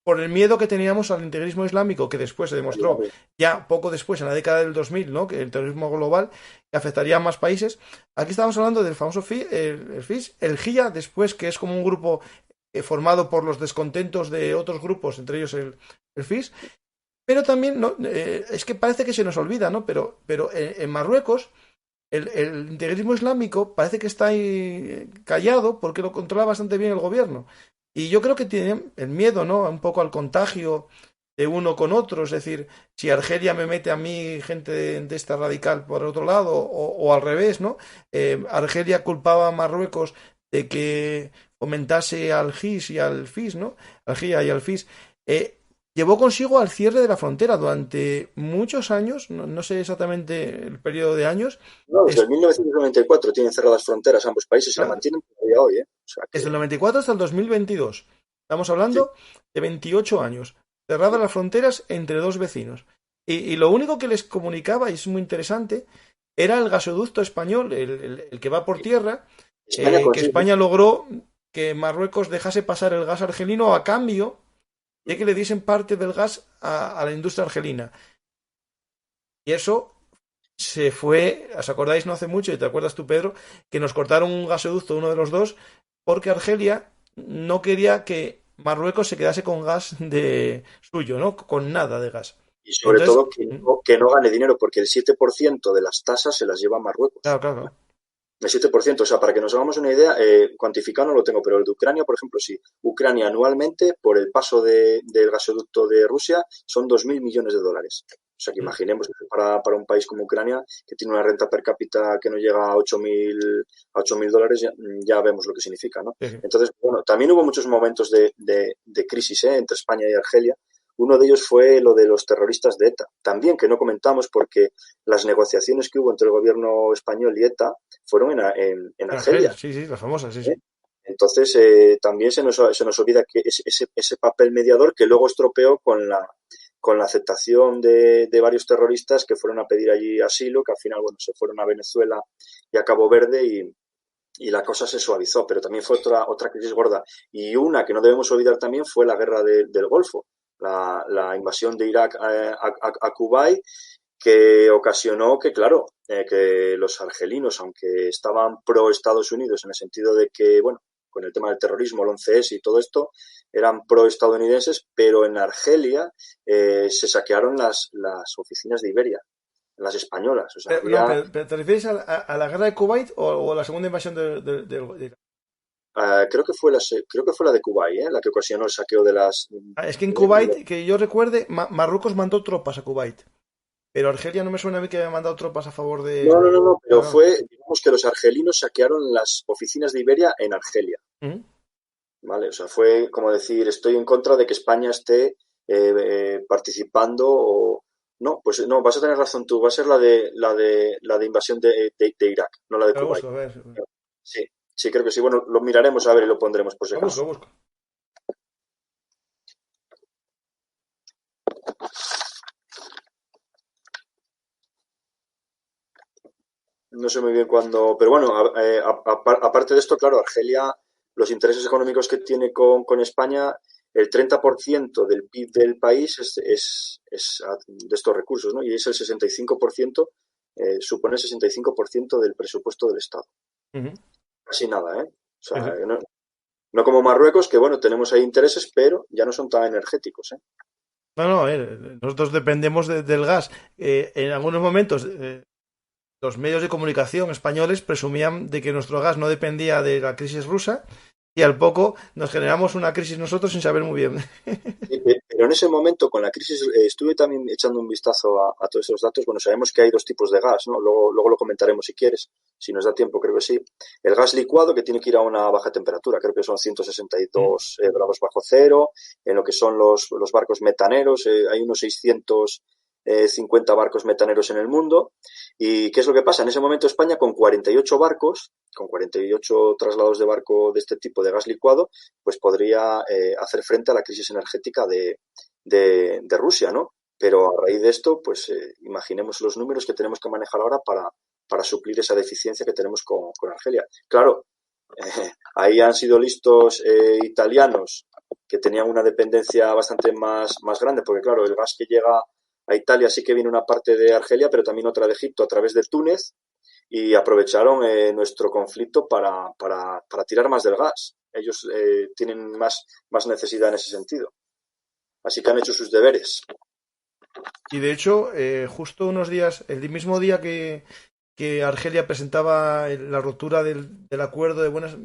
por el miedo que teníamos al integrismo islámico, que después se demostró ya poco después, en la década del 2000, ¿no? Que el terrorismo global que afectaría a más países. Aquí estamos hablando del famoso FIS, el GIA, después, que es como un grupo formado por los descontentos de otros grupos, entre ellos el FIS. Pero también, ¿no? Es que parece que se nos olvida, ¿no? Pero en Marruecos el integrismo islámico parece que está ahí callado porque lo controla bastante bien el gobierno. Y yo creo que tienen el miedo, ¿no? Un poco al contagio de uno con otro. Es decir, si Argelia me mete a mí gente de esta radical por otro lado, o al revés, ¿no? Argelia culpaba a Marruecos de que fomentase al GIS y al FIS, ¿no? Al GIA y al FIS. Eh, Llevó consigo al cierre de la frontera durante muchos años, no sé exactamente el periodo de años. No, desde el Es, 1994 tienen cerradas fronteras ambos países y la mantienen todavía hoy, ¿eh? O sea Desde el que 94 hasta el 2022. Estamos sí, hablando de 28 años. Cerradas las fronteras entre dos vecinos. Y lo único que les comunicaba, y es muy interesante, era el gasoducto español, el que va por tierra, España que consigue. España logró que Marruecos dejase pasar el gas argelino a cambio de que le diesen parte del gas a la industria argelina. Y eso se fue, ¿os acordáis no hace mucho, y te acuerdas tú, Pedro, que nos cortaron un gasoducto, uno de los dos, porque Argelia no quería que Marruecos se quedase con gas de suyo, ¿no? Con nada de gas. Y sobre Entonces, todo que no gane dinero, porque el 7% de las tasas se las lleva Marruecos. claro, claro, El 7%, o sea, para que nos hagamos una idea, cuantificado no lo tengo, pero el de Ucrania, por ejemplo, sí. Ucrania anualmente, por el paso del gasoducto de Rusia, son 2.000 millones de dólares. O sea, que claro. imaginemos que para un país como Ucrania, que tiene una renta per cápita que no llega a 8.000 dólares, ya vemos lo que significa, ¿no? Sí, sí. Entonces, bueno, también hubo muchos momentos de crisis, entre España y Argelia. Uno de ellos fue lo de los terroristas de ETA. También que no comentamos porque las negociaciones que hubo entre el gobierno español y ETA fueron en En Argelia, Argelia. sí, sí, las famosas, sí, ¿Eh? sí. Entonces, también se nos olvida que ese papel mediador que luego estropeó con la aceptación de varios terroristas que fueron a pedir allí asilo, que al final, bueno, se fueron a Venezuela y a Cabo Verde y la cosa se suavizó, pero también fue otra crisis gorda. Y una que no debemos olvidar también fue la guerra del Golfo, la invasión de Irak a Kuwait, que ocasionó que, claro, que los argelinos, aunque estaban pro Estados Unidos en el sentido de que, bueno, con el tema del terrorismo, el 11S y todo esto, eran pro estadounidenses, pero en Argelia se saquearon las oficinas de Iberia, las españolas. O sea, No, había, pero ¿te refieres a la guerra de Kuwait o a la segunda invasión de Irak? creo que fue la de Kuwait, la que ocasionó el saqueo de las. Es que en Kuwait, que yo recuerde, Marruecos mandó tropas a Kuwait. Pero Argelia no me suena a mí que haya mandado tropas a favor de... No, no, no, no, No, pero no. digamos que los argelinos saquearon las oficinas de Iberia en Argelia. ¿Mm? ¿Vale? O sea, fue como decir, estoy en contra de que España esté participando o. No, pues no, vas a tener razón tú, va a ser la de invasión de Irak, no la de Lo Kuwait. busco, a ver. Sí, sí, creo que sí. Bueno, lo miraremos a ver y lo pondremos por si Lo busco, acaso. lo busco. No sé muy bien cuándo, pero bueno, aparte de esto, claro, Argelia, los intereses económicos que tiene con España, el 30% del PIB del país es de estos recursos, ¿no? Y es el 65%, supone el 65% del presupuesto del Estado. Ujú. Casi nada, ¿eh? O Sí, sea, sí. no como Marruecos, que bueno, tenemos ahí intereses, pero ya no son tan energéticos, ¿eh? No, no, nosotros dependemos del gas. En algunos momentos, los medios de comunicación españoles presumían de que nuestro gas no dependía de la crisis rusa y al poco nos generamos una crisis nosotros sin saber muy bien. Sí, pero en ese momento, con la crisis, estuve también echando un vistazo a todos esos datos. Bueno, sabemos que hay dos tipos de gas, ¿no? Luego lo comentaremos si quieres, si nos da tiempo, creo que sí. El gas licuado, que tiene que ir a una baja temperatura, creo que son 162 grados bajo cero. En lo que son los barcos metaneros, hay unos 650 barcos metaneros en el mundo. ¿Y qué es lo que pasa? En ese momento España, con 48 barcos, con 48 traslados de barco de este tipo de gas licuado, pues podría hacer frente a la crisis energética de Rusia, ¿no? Pero a raíz de esto, pues imaginemos los números que tenemos que manejar ahora para suplir esa deficiencia que tenemos con Argelia. Claro, ahí han sido listos italianos que tenían una dependencia bastante más grande, porque claro, el gas que llega a Italia sí que viene una parte de Argelia, pero también otra de Egipto a través de Túnez, y aprovecharon nuestro conflicto para tirar más del gas. Ellos tienen más necesidad en ese sentido. Así que han hecho sus deberes. Y de hecho, justo unos días, el mismo día que Argelia presentaba la ruptura del acuerdo de buena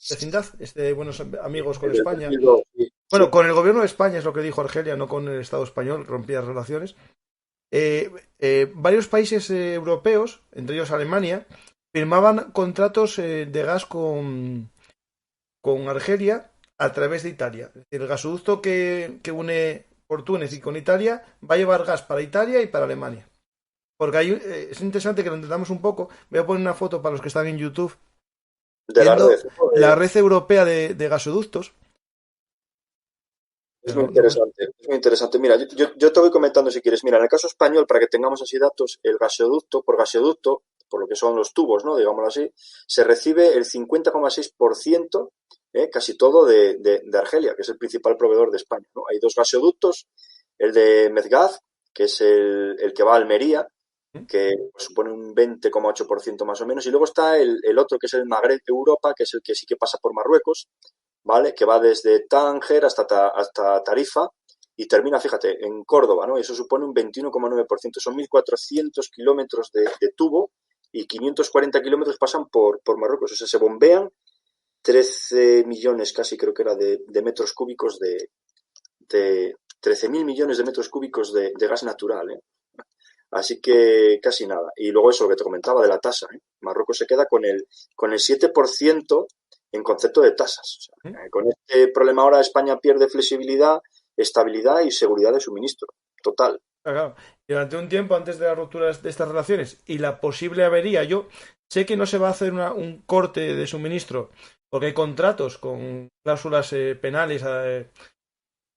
vecindad, de buenos amigos con España. Bueno, con el gobierno de España es lo que dijo Argelia, no con el Estado español, rompía relaciones. Varios países europeos, entre ellos Alemania, firmaban contratos de gas con Argelia a través de Italia. Es decir, el gasoducto que une por Túnez y con Italia va a llevar gas para Italia y para Alemania. Porque es interesante que lo entendamos un poco. Voy a poner una foto para los que están en YouTube. De la red europea de gasoductos. Es muy interesante, es muy interesante. Mira, yo te voy comentando si quieres. Mira, en el caso español, para que tengamos así datos, el gasoducto, por lo que son los tubos, ¿no? Digámoslo así, se recibe el 50,6%, casi todo de Argelia, que es el principal proveedor de España, ¿no? Hay dos gasoductos, el de Medgaz, que es el que va a Almería, que supone un 20,8% más o menos, y luego está el otro, que es el Magreb Europa, que es el que sí que pasa por Marruecos, ¿vale? Que va desde Tánger hasta Tarifa y termina, fíjate, en Córdoba, ¿no? Y eso supone un 21,9%. Son 1.400 kilómetros de tubo y 540 kilómetros pasan por Marruecos. O sea, se bombean 13 millones, casi creo que era, de metros cúbicos de 13.000 millones de metros cúbicos de gas natural, ¿eh? Así que casi nada. Y luego eso, lo que te comentaba de la tasa, ¿eh? Marruecos se queda con el 7% en concepto de tasas. O sea, con este problema ahora España pierde flexibilidad, estabilidad y seguridad de suministro. Total. Claro. Durante un tiempo antes de la ruptura de estas relaciones y la posible avería, yo sé que no se va a hacer un corte de suministro porque hay contratos con cláusulas penales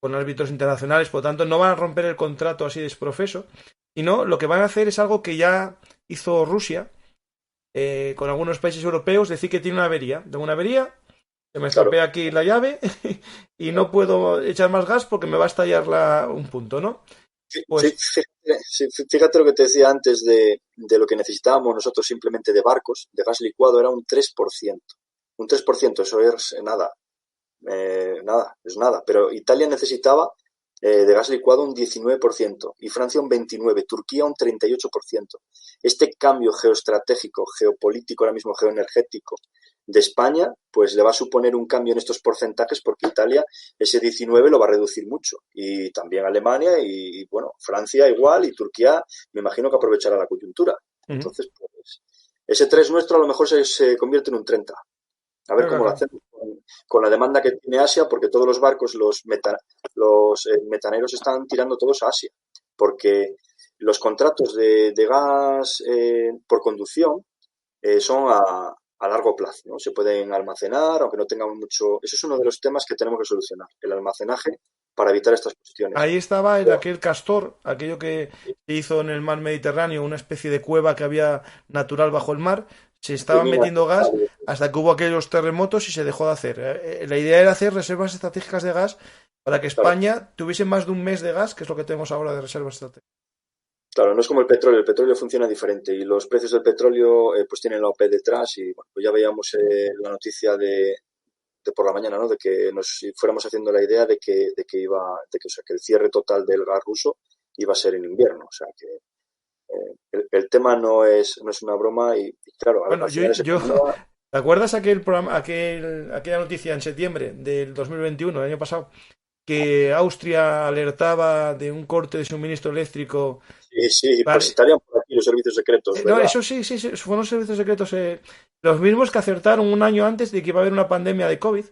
con árbitros internacionales, por lo tanto no van a romper el contrato así desprofeso, sino lo que van a hacer es algo que ya hizo Rusia con algunos países europeos, decir que tiene una avería. Tengo una avería, se me estropea aquí la llave y no puedo echar más gas porque me va a estallar un punto, ¿no? Pues... Sí, fíjate lo que te decía antes de lo que necesitábamos nosotros simplemente de barcos, de gas licuado, era un 3%. Un 3%, eso es nada. Es nada. Pero Italia necesitaba de gas licuado un 19% y Francia un 29%, Turquía un 38%. Este cambio geoestratégico, geopolítico, ahora mismo geoenergético de España, pues le va a suponer un cambio en estos porcentajes porque Italia ese 19 lo va a reducir mucho y también Alemania y bueno, Francia igual y Turquía me imagino que aprovechará la coyuntura. Entonces, pues ese 3 nuestro a lo mejor se convierte en un 30. A ver cómo lo hacemos con la demanda que tiene Asia, porque todos los barcos, los metaneros están tirando todos a Asia, porque los contratos de gas por conducción son a largo plazo, ¿no? Se pueden almacenar, aunque no tengan mucho... Eso es uno de los temas que tenemos que solucionar, el almacenaje para evitar estas cuestiones. Ahí estaba aquel castor, aquello que se hizo en el mar Mediterráneo, una especie de cueva que había natural bajo el mar. Se estaban metiendo gas hasta que hubo aquellos terremotos y se dejó de hacer. La idea era hacer reservas estratégicas de gas para que España tuviese más de un mes de gas, que es lo que tenemos ahora de reservas estratégicas. Claro, no es como el petróleo funciona diferente y los precios del petróleo pues tienen la OPE detrás y bueno, pues ya veíamos la noticia de por la mañana, ¿no? De que nos fuéramos haciendo la idea de que el cierre total del gas ruso iba a ser en invierno, o sea que el tema no es una broma y claro, bueno, ¿te acuerdas aquella noticia en septiembre del 2021, el año pasado, que Austria alertaba de un corte de suministro eléctrico? Sí, vale. Pues estarían por aquí los servicios secretos, ¿verdad? No, eso sí, fueron los servicios secretos los mismos que acertaron un año antes de que iba a haber una pandemia de COVID,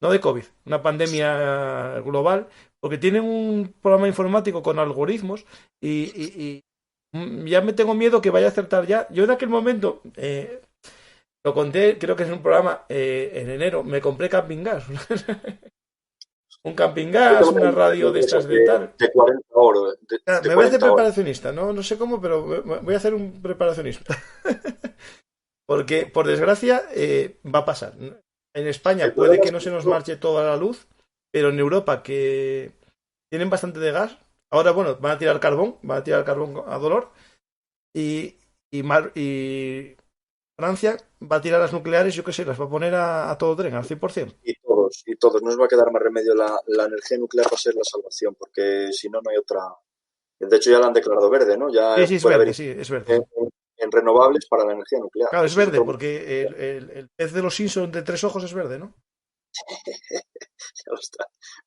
no de COVID, una pandemia global, porque tienen un programa informático con algoritmos y ya me tengo miedo que vaya a acertar ya. Yo en aquel momento, lo conté, creo que es un programa en enero, me compré camping gas. Un camping gas, una radio de estas de tal. De 40 euros. Me voy a hacer preparacionista, no sé cómo, pero voy a hacer un preparacionista. Porque, por desgracia, va a pasar. En España puede que no se nos marche toda la luz, pero en Europa, que tienen bastante de gas, ahora, bueno, van a tirar carbón a dolor, y Francia va a tirar las nucleares, yo qué sé, las va a poner a todo tren, al 100%. Y todos, no nos va a quedar más remedio, la energía nuclear va a ser la salvación, porque si no, no hay otra. De hecho, ya la han declarado verde, ¿no? Ya sí, es verde, sí, es verde. En renovables para la energía nuclear. Claro, es verde, porque el pez de los Simpsons de 3 ojos es verde, ¿no?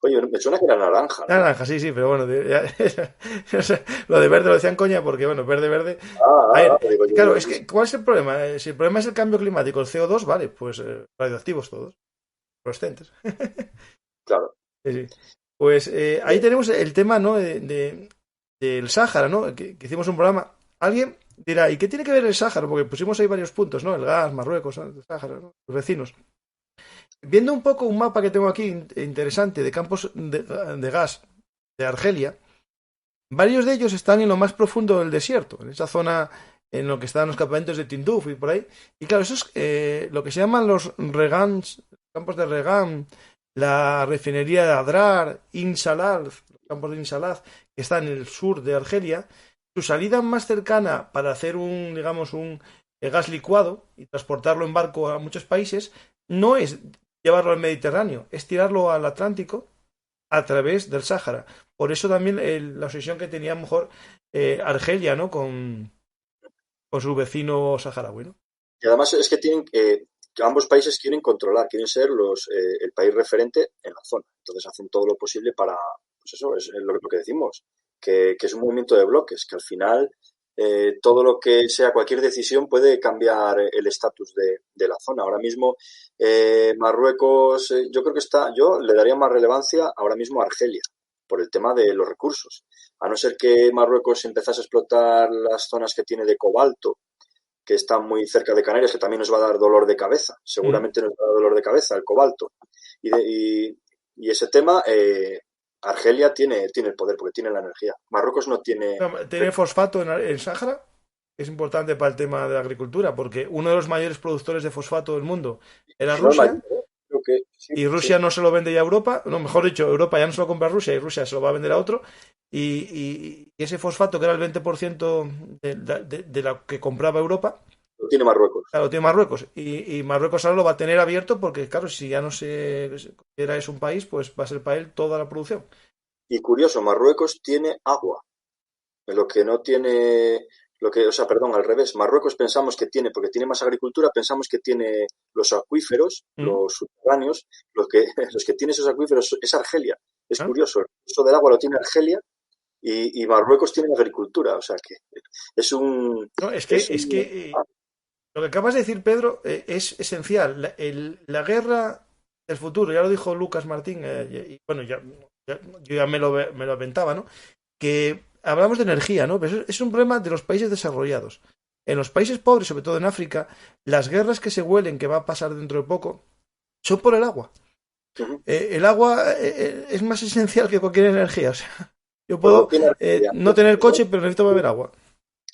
Oye, me suena que era naranja, ¿no? Naranja, sí, pero bueno, no sé, lo de verde lo decían coña porque, bueno, verde. A ver, Digo claro, yo. es que, ¿cuál es el problema? Si el problema es el cambio climático, el CO2, vale, pues radioactivos todos, fluorescentes. Claro. Sí. Pues ahí tenemos el tema, ¿no? Del Sáhara, ¿no? Que hicimos un programa. Alguien dirá, ¿y qué tiene que ver el Sáhara? Porque pusimos ahí varios puntos, ¿no? El gas, Marruecos, ¿no? El Sáhara, ¿no? Los vecinos. Viendo un poco un mapa que tengo aquí interesante de campos de gas de Argelia, varios de ellos están en lo más profundo del desierto, en esa zona en lo que están los campamentos de Tinduf y por ahí. Y claro, eso es lo que se llaman los regans, campos de Regan, la refinería de Adrar, Insalal, los campos de Insalaz, que están en el sur de Argelia. Su salida más cercana para hacer digamos, un gas licuado y transportarlo en barco a muchos países no es llevarlo al Mediterráneo, es tirarlo al Atlántico a través del Sáhara. Por eso también la obsesión que tenía mejor Argelia, ¿no? Con su vecino saharaui, ¿no? Y además es que ambos países quieren controlar, quieren ser el país referente en la zona. Entonces hacen todo lo posible para, pues eso, es lo que decimos, que es un movimiento de bloques, que al final todo lo que sea, cualquier decisión puede cambiar el estatus de la zona. Ahora mismo Marruecos, yo creo que yo le daría más relevancia ahora mismo a Argelia, por el tema de los recursos. A no ser que Marruecos empezase a explotar las zonas que tiene de cobalto, que están muy cerca de Canarias, que también nos va a dar dolor de cabeza. Seguramente nos va a dar dolor de cabeza el cobalto. Y ese tema, Argelia tiene el poder porque tiene la energía. Marruecos no tiene... Tiene fosfato en el Sáhara. Es importante para el tema de la agricultura, porque uno de los mayores productores de fosfato del mundo era Rusia. Creo que sí, y Rusia no se lo vende ya a Europa, no, mejor dicho, Europa ya no se lo compra a Rusia y Rusia se lo va a vender a otro. Y ese fosfato, que era el 20% de lo que compraba Europa, lo tiene Marruecos. Claro, lo tiene Marruecos. Y Marruecos ahora lo va a tener abierto porque, claro, si ya no se considera es un país, pues va a ser para él toda la producción. Y curioso, Marruecos tiene agua. Lo que no tiene... al revés. Marruecos pensamos que tiene, porque tiene más agricultura, pensamos que tiene los acuíferos, los subterráneos, los que tiene esos acuíferos es Argelia. Es curioso, eso del agua lo tiene Argelia y Marruecos tiene agricultura, o sea que es un... No, es que lo que acabas de decir, Pedro, es esencial. La guerra del futuro, ya lo dijo Lucas Martín, y bueno, yo ya me lo aventaba, ¿no? Que hablamos de energía, ¿no? Pero es un problema de los países desarrollados. En los países pobres, sobre todo en África, las guerras que se huelen, que va a pasar dentro de poco, son por el agua. El agua es más esencial que cualquier energía. O sea, yo puedo no tener coche, pero necesito beber agua.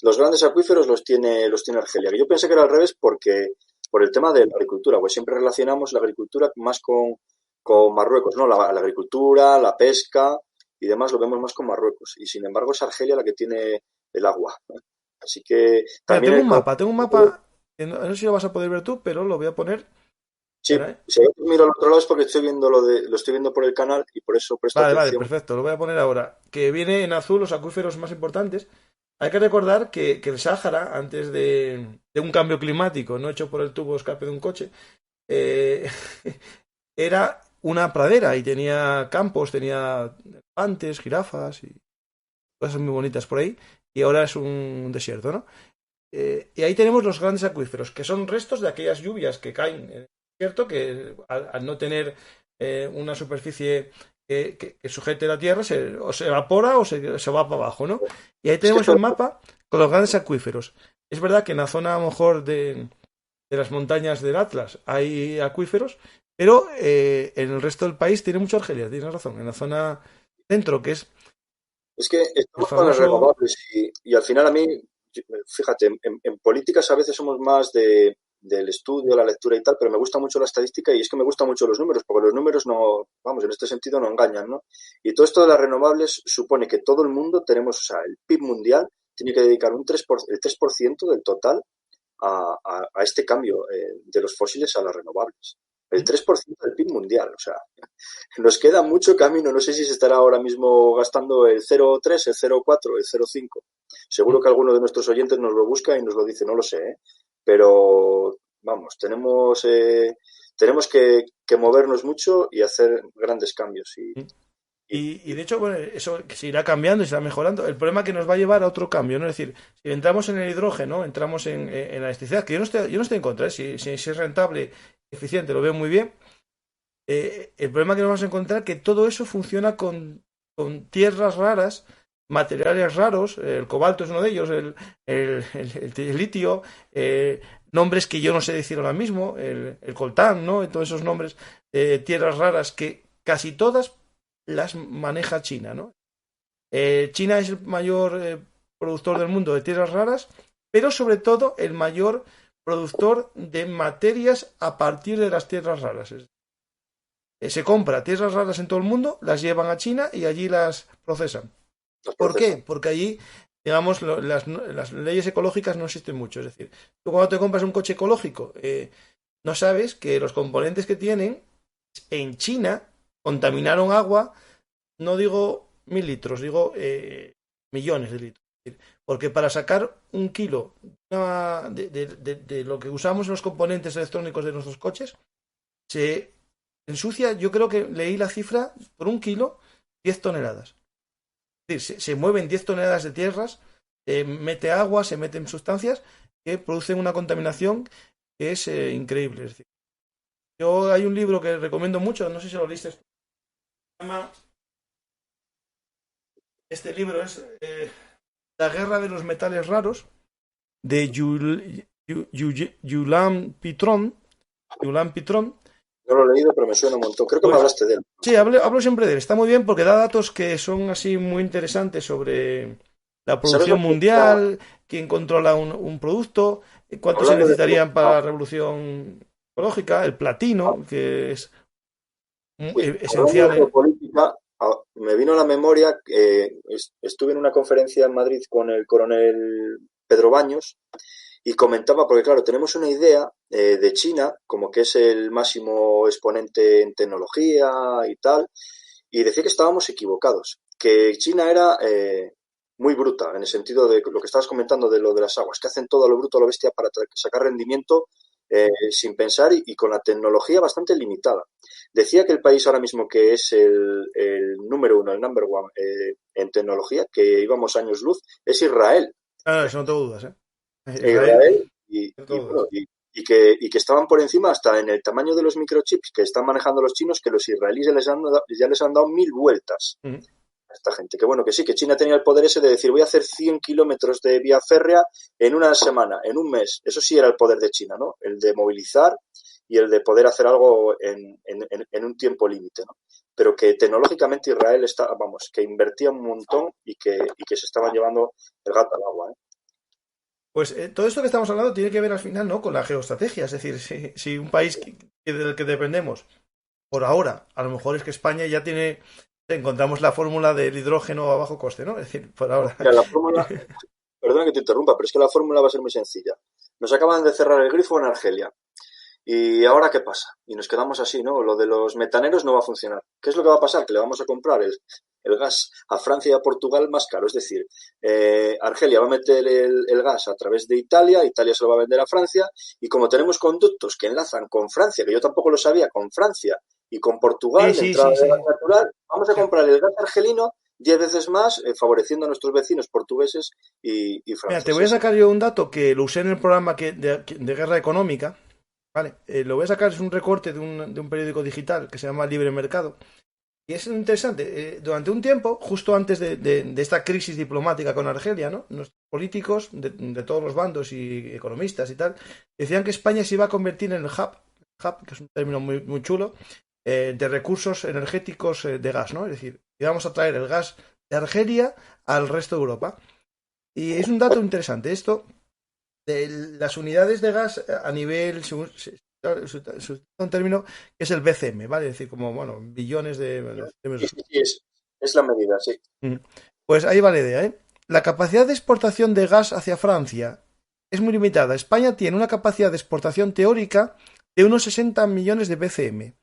Los grandes acuíferos los tiene Argelia. Yo pensé que era al revés por el tema de la agricultura, pues siempre relacionamos la agricultura más con Marruecos, ¿no? La agricultura, la pesca y demás lo vemos más con Marruecos. Y sin embargo es Argelia la que tiene el agua. Así que también... Tengo un mapa, no sé si lo vas a poder ver tú, pero lo voy a poner. Sí, si miro al otro lado es porque estoy viendo lo estoy viendo por el canal y por eso presto atención. Vale, perfecto, lo voy a poner ahora. Que viene en azul los acuíferos más importantes. Hay que recordar que el Sáhara, antes de un cambio climático no hecho por el tubo de escape de un coche, era una pradera y tenía campos, tenía elefantes, jirafas y cosas muy bonitas por ahí. Y ahora es un desierto, ¿no? Y ahí tenemos los grandes acuíferos, que son restos de aquellas lluvias que caen en el desierto, que al no tener una superficie que sujete la tierra, o se evapora o se va para abajo, ¿no? Y ahí tenemos el mapa con los grandes acuíferos. Es verdad que en la zona a lo mejor de las montañas del Atlas hay acuíferos, pero en el resto del país tiene mucho Argelia, tienes razón. En la zona centro, que es... Es que estamos con las renovables y al final a mí, fíjate, en políticas a veces somos más del estudio, la lectura y tal, pero me gusta mucho la estadística y es que me gustan mucho los números, porque los números no, vamos, en este sentido no engañan, ¿no? Y todo esto de las renovables supone que todo el mundo tenemos, o sea, el PIB mundial tiene que dedicar el 3% del total a este cambio de los fósiles a las renovables. El 3% del PIB mundial. O sea, nos queda mucho camino. No sé si se estará ahora mismo gastando el 0,3, el 0,4, el 0,5. Seguro que alguno de nuestros oyentes nos lo busca y nos lo dice, no lo sé, ¿eh? Pero vamos, tenemos que movernos mucho y hacer grandes cambios. Y de hecho, bueno, eso se irá cambiando y se irá mejorando. El problema es que nos va a llevar a otro cambio, ¿no? Es decir, si entramos en el hidrógeno, entramos en la electricidad, que yo no estoy en contra, ¿eh? Si es rentable, eficiente, lo veo muy bien. El problema que nos vamos a encontrar es que todo eso funciona con tierras raras, materiales raros, el cobalto es uno de ellos, el litio, nombres que yo no sé decir ahora mismo, el coltán, ¿no? Todos esos nombres, tierras raras que casi todas las maneja China, ¿no? China es el mayor productor del mundo de tierras raras, pero sobre todo el mayor productor de materias a partir de las tierras raras. Se compra tierras raras en todo el mundo, las llevan a China y allí las procesan. ¿Por qué? Porque allí, digamos, las leyes ecológicas no existen mucho. Es decir, tú cuando te compras un coche ecológico, no sabes que los componentes que tienen en China contaminaron agua, no digo 1000 litros, digo millones de litros. Porque para sacar un kilo de lo que usamos en los componentes electrónicos de nuestros coches, se ensucia, yo creo que leí la cifra, por un kilo, 10 toneladas. Es decir, se mueven 10 toneladas de tierras, se mete agua, se meten sustancias que producen una contaminación que es increíble. Es decir, hay un libro que recomiendo mucho, no sé si lo leíste. Se llama, este libro es La guerra de los metales raros, de Julian Pitron. No lo he leído, pero me suena un montón. Creo que me hablaste de él. Sí, hablo siempre de él. Está muy bien porque da datos que son así muy interesantes sobre la producción mundial, quién controla un producto, cuánto se necesitarían para la revolución ecológica, el platino, que es esencial. De política, me vino a la memoria que estuve en una conferencia en Madrid con el coronel Pedro Baños y comentaba, porque claro, tenemos una idea de China como que es el máximo exponente en tecnología y tal, y decía que estábamos equivocados, que China era muy bruta, en el sentido de lo que estabas comentando de lo de las aguas, que hacen todo a lo bruto, a lo bestia para sacar rendimiento sin pensar y con la tecnología bastante limitada. Decía que el país ahora mismo que es el número uno, el number one en tecnología, que íbamos años luz, es Israel. Eso no tengo dudas, ¿eh? Israel y que estaban por encima hasta en el tamaño de los microchips que están manejando los chinos, que los israelíes ya les han dado 1000 vueltas a esta gente. Que bueno, que sí, que China tenía el poder ese de decir voy a hacer 100 kilómetros de vía férrea en una semana, en un mes. Eso sí era el poder de China, ¿no? El de movilizar y el de poder hacer algo en un tiempo límite, ¿no? Pero que tecnológicamente Israel que invertía un montón y que se estaban llevando el gato al agua, ¿eh? Pues todo esto que estamos hablando tiene que ver al final, ¿no?, con la geoestrategia. Es decir, si un país del que dependemos, por ahora, a lo mejor es que España ya encontramos la fórmula del hidrógeno a bajo coste, ¿no? Es decir, por ahora. Mira, la fórmula, perdona que te interrumpa, pero es que la fórmula va a ser muy sencilla. Nos acaban de cerrar el grifo en Argelia. ¿Y ahora qué pasa? Y nos quedamos así, ¿no? Lo de los metaneros no va a funcionar. ¿Qué es lo que va a pasar? Que le vamos a comprar el gas a Francia y a Portugal más caro. Es decir, Argelia va a meter el gas a través de Italia se lo va a vender a Francia, y como tenemos conductos que enlazan con Francia, que yo tampoco lo sabía, con Francia y con Portugal, de gas natural, vamos a comprar el gas argelino 10 veces más, favoreciendo a nuestros vecinos portugueses y franceses. Mira, te voy a sacar yo un dato que lo usé en el programa de Guerra Económica. Vale, lo voy a sacar, es un recorte de un periódico digital que se llama Libre Mercado. Y es interesante. Durante un tiempo, justo antes de esta crisis diplomática con Argelia, ¿no?, los políticos de todos los bandos y economistas y tal, decían que España se iba a convertir en el hub, que es un término muy, muy chulo, de recursos energéticos de gas, ¿no? Es decir, íbamos a traer el gas de Argelia al resto de Europa. Y es un dato interesante esto. De las unidades de gas a nivel, un término que es el BCM, ¿vale? Es decir, como, bueno, billones de Sí, es la medida, sí. Pues ahí va la idea, ¿eh? La capacidad de exportación de gas hacia Francia es muy limitada. España tiene una capacidad de exportación teórica de unos 60 millones de BCM,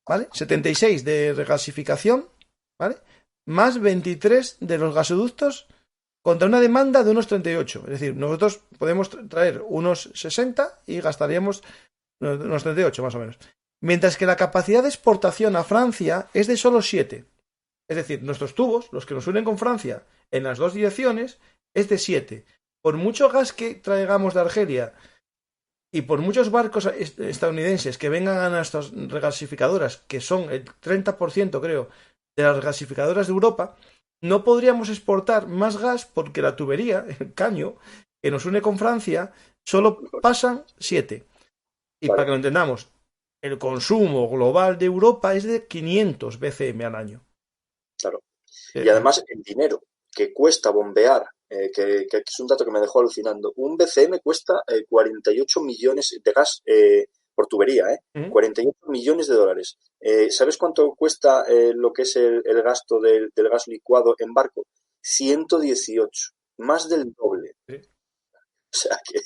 ¿vale? 76 de regasificación, ¿vale? Más 23 de los gasoductos contra una demanda de unos 38. Es decir, nosotros podemos traer unos 60 y gastaríamos unos 38 más o menos. Mientras que la capacidad de exportación a Francia es de solo 7. Es decir, nuestros tubos, los que nos unen con Francia en las dos direcciones, es de 7. Por mucho gas que traigamos de Argelia y por muchos barcos estadounidenses que vengan a nuestras regasificadoras, que son el 30% creo de las regasificadoras de Europa, no podríamos exportar más gas porque la tubería, el caño, que nos une con Francia, solo pasan 7. Y para que lo entendamos, el consumo global de Europa es de 500 BCM al año. Claro. Y además el dinero que cuesta bombear, que es un dato que me dejó alucinando, un BCM cuesta 48 millones de gas por tubería, 48 millones de dólares. ¿Sabes cuánto cuesta lo que es el gasto del gas licuado en barco? 118, más del doble. Sí. O sea que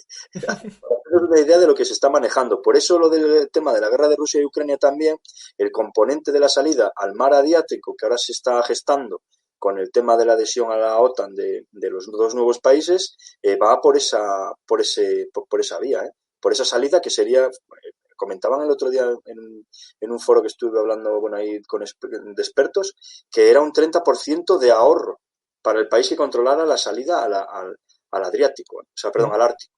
para tener una idea de lo que se está manejando. Por eso lo del tema de la guerra de Rusia y Ucrania también, el componente de la salida al mar Adriático que ahora se está gestando con el tema de la adhesión a la OTAN de los dos nuevos países, va por esa vía, por esa salida que sería, comentaban el otro día en un foro que estuve hablando ahí de expertos, que era un 30% de ahorro para el país que controlara la salida al Adriático, o sea, perdón, al Ártico.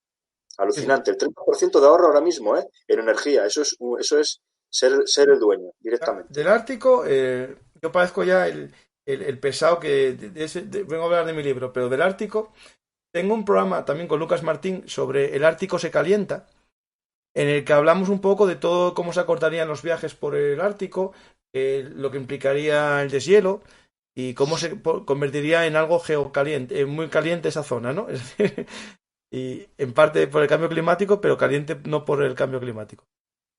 Alucinante, el 30% de ahorro ahora mismo, en energía, eso es ser el dueño directamente. Del Ártico, yo parezco ya el pesado que vengo a hablar de mi libro, pero del Ártico tengo un programa también con Lucas Martín sobre el Ártico se calienta, en el que hablamos un poco de todo cómo se acortarían los viajes por el Ártico, lo que implicaría el deshielo y cómo se convertiría en algo geocaliente, muy caliente esa zona, ¿no? Es decir, y en parte por el cambio climático, pero caliente no por el cambio climático.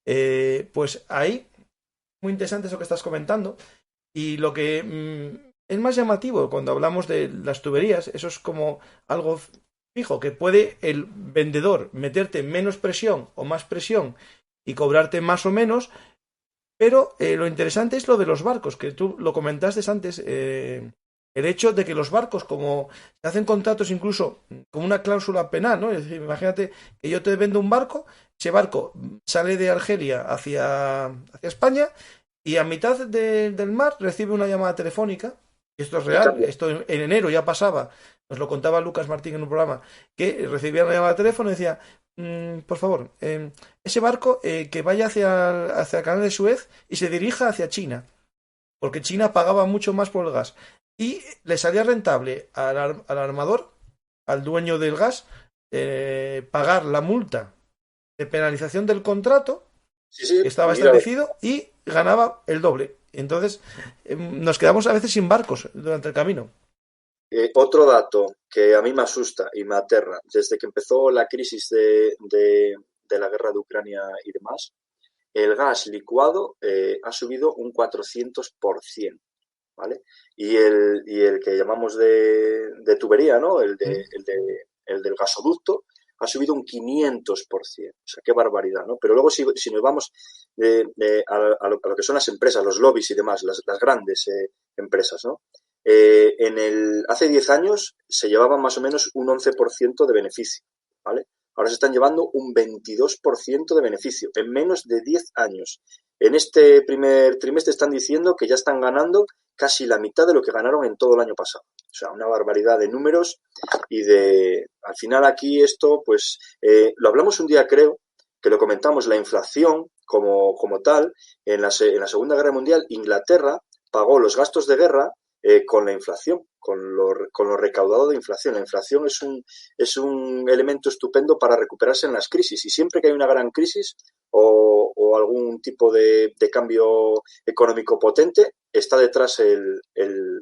Pues ahí, muy interesante eso que estás comentando, y lo que es más llamativo cuando hablamos de las tuberías, eso es como algo fijo, que puede el vendedor meterte menos presión o más presión y cobrarte más o menos. Pero lo interesante es lo de los barcos, que tú lo comentaste antes, el hecho de que los barcos, como se hacen contratos incluso con una cláusula penal, ¿no? Es decir, imagínate que yo te vendo un barco, ese barco sale de Argelia hacia España y a mitad del mar recibe una llamada telefónica, y esto es real, esto en enero ya pasaba, nos lo contaba Lucas Martín en un programa, que recibía una llamada de teléfono y decía, por favor, ese barco que vaya hacia el canal de Suez y se dirija hacia China, porque China pagaba mucho más por el gas. Y le salía rentable al armador, al dueño del gas, pagar la multa de penalización del contrato que estaba establecido y ganaba el doble. Entonces nos quedamos a veces sin barcos durante el camino. Otro dato que a mí me asusta y me aterra, desde que empezó la crisis de la guerra de Ucrania y demás, el gas licuado ha subido un 400%, ¿vale? Y el que llamamos de tubería, ¿no? El del gasoducto ha subido un 500%. O sea, qué barbaridad, ¿no? Pero luego si nos vamos a lo que son las empresas, los lobbies y demás, las grandes empresas, ¿no? Hace 10 años se llevaban más o menos un 11% de beneficio, ¿vale? Ahora se están llevando un 22% de beneficio en menos de 10 años. En este primer trimestre están diciendo que ya están ganando casi la mitad de lo que ganaron en todo el año pasado. O sea, una barbaridad de números y al final aquí esto, pues, lo hablamos un día, creo, que lo comentamos, la inflación como tal, en la Segunda Guerra Mundial, Inglaterra pagó los gastos de guerra con la inflación, con lo recaudado de inflación. La inflación es un elemento estupendo para recuperarse en las crisis, y siempre que hay una gran crisis o algún tipo de cambio económico potente, está detrás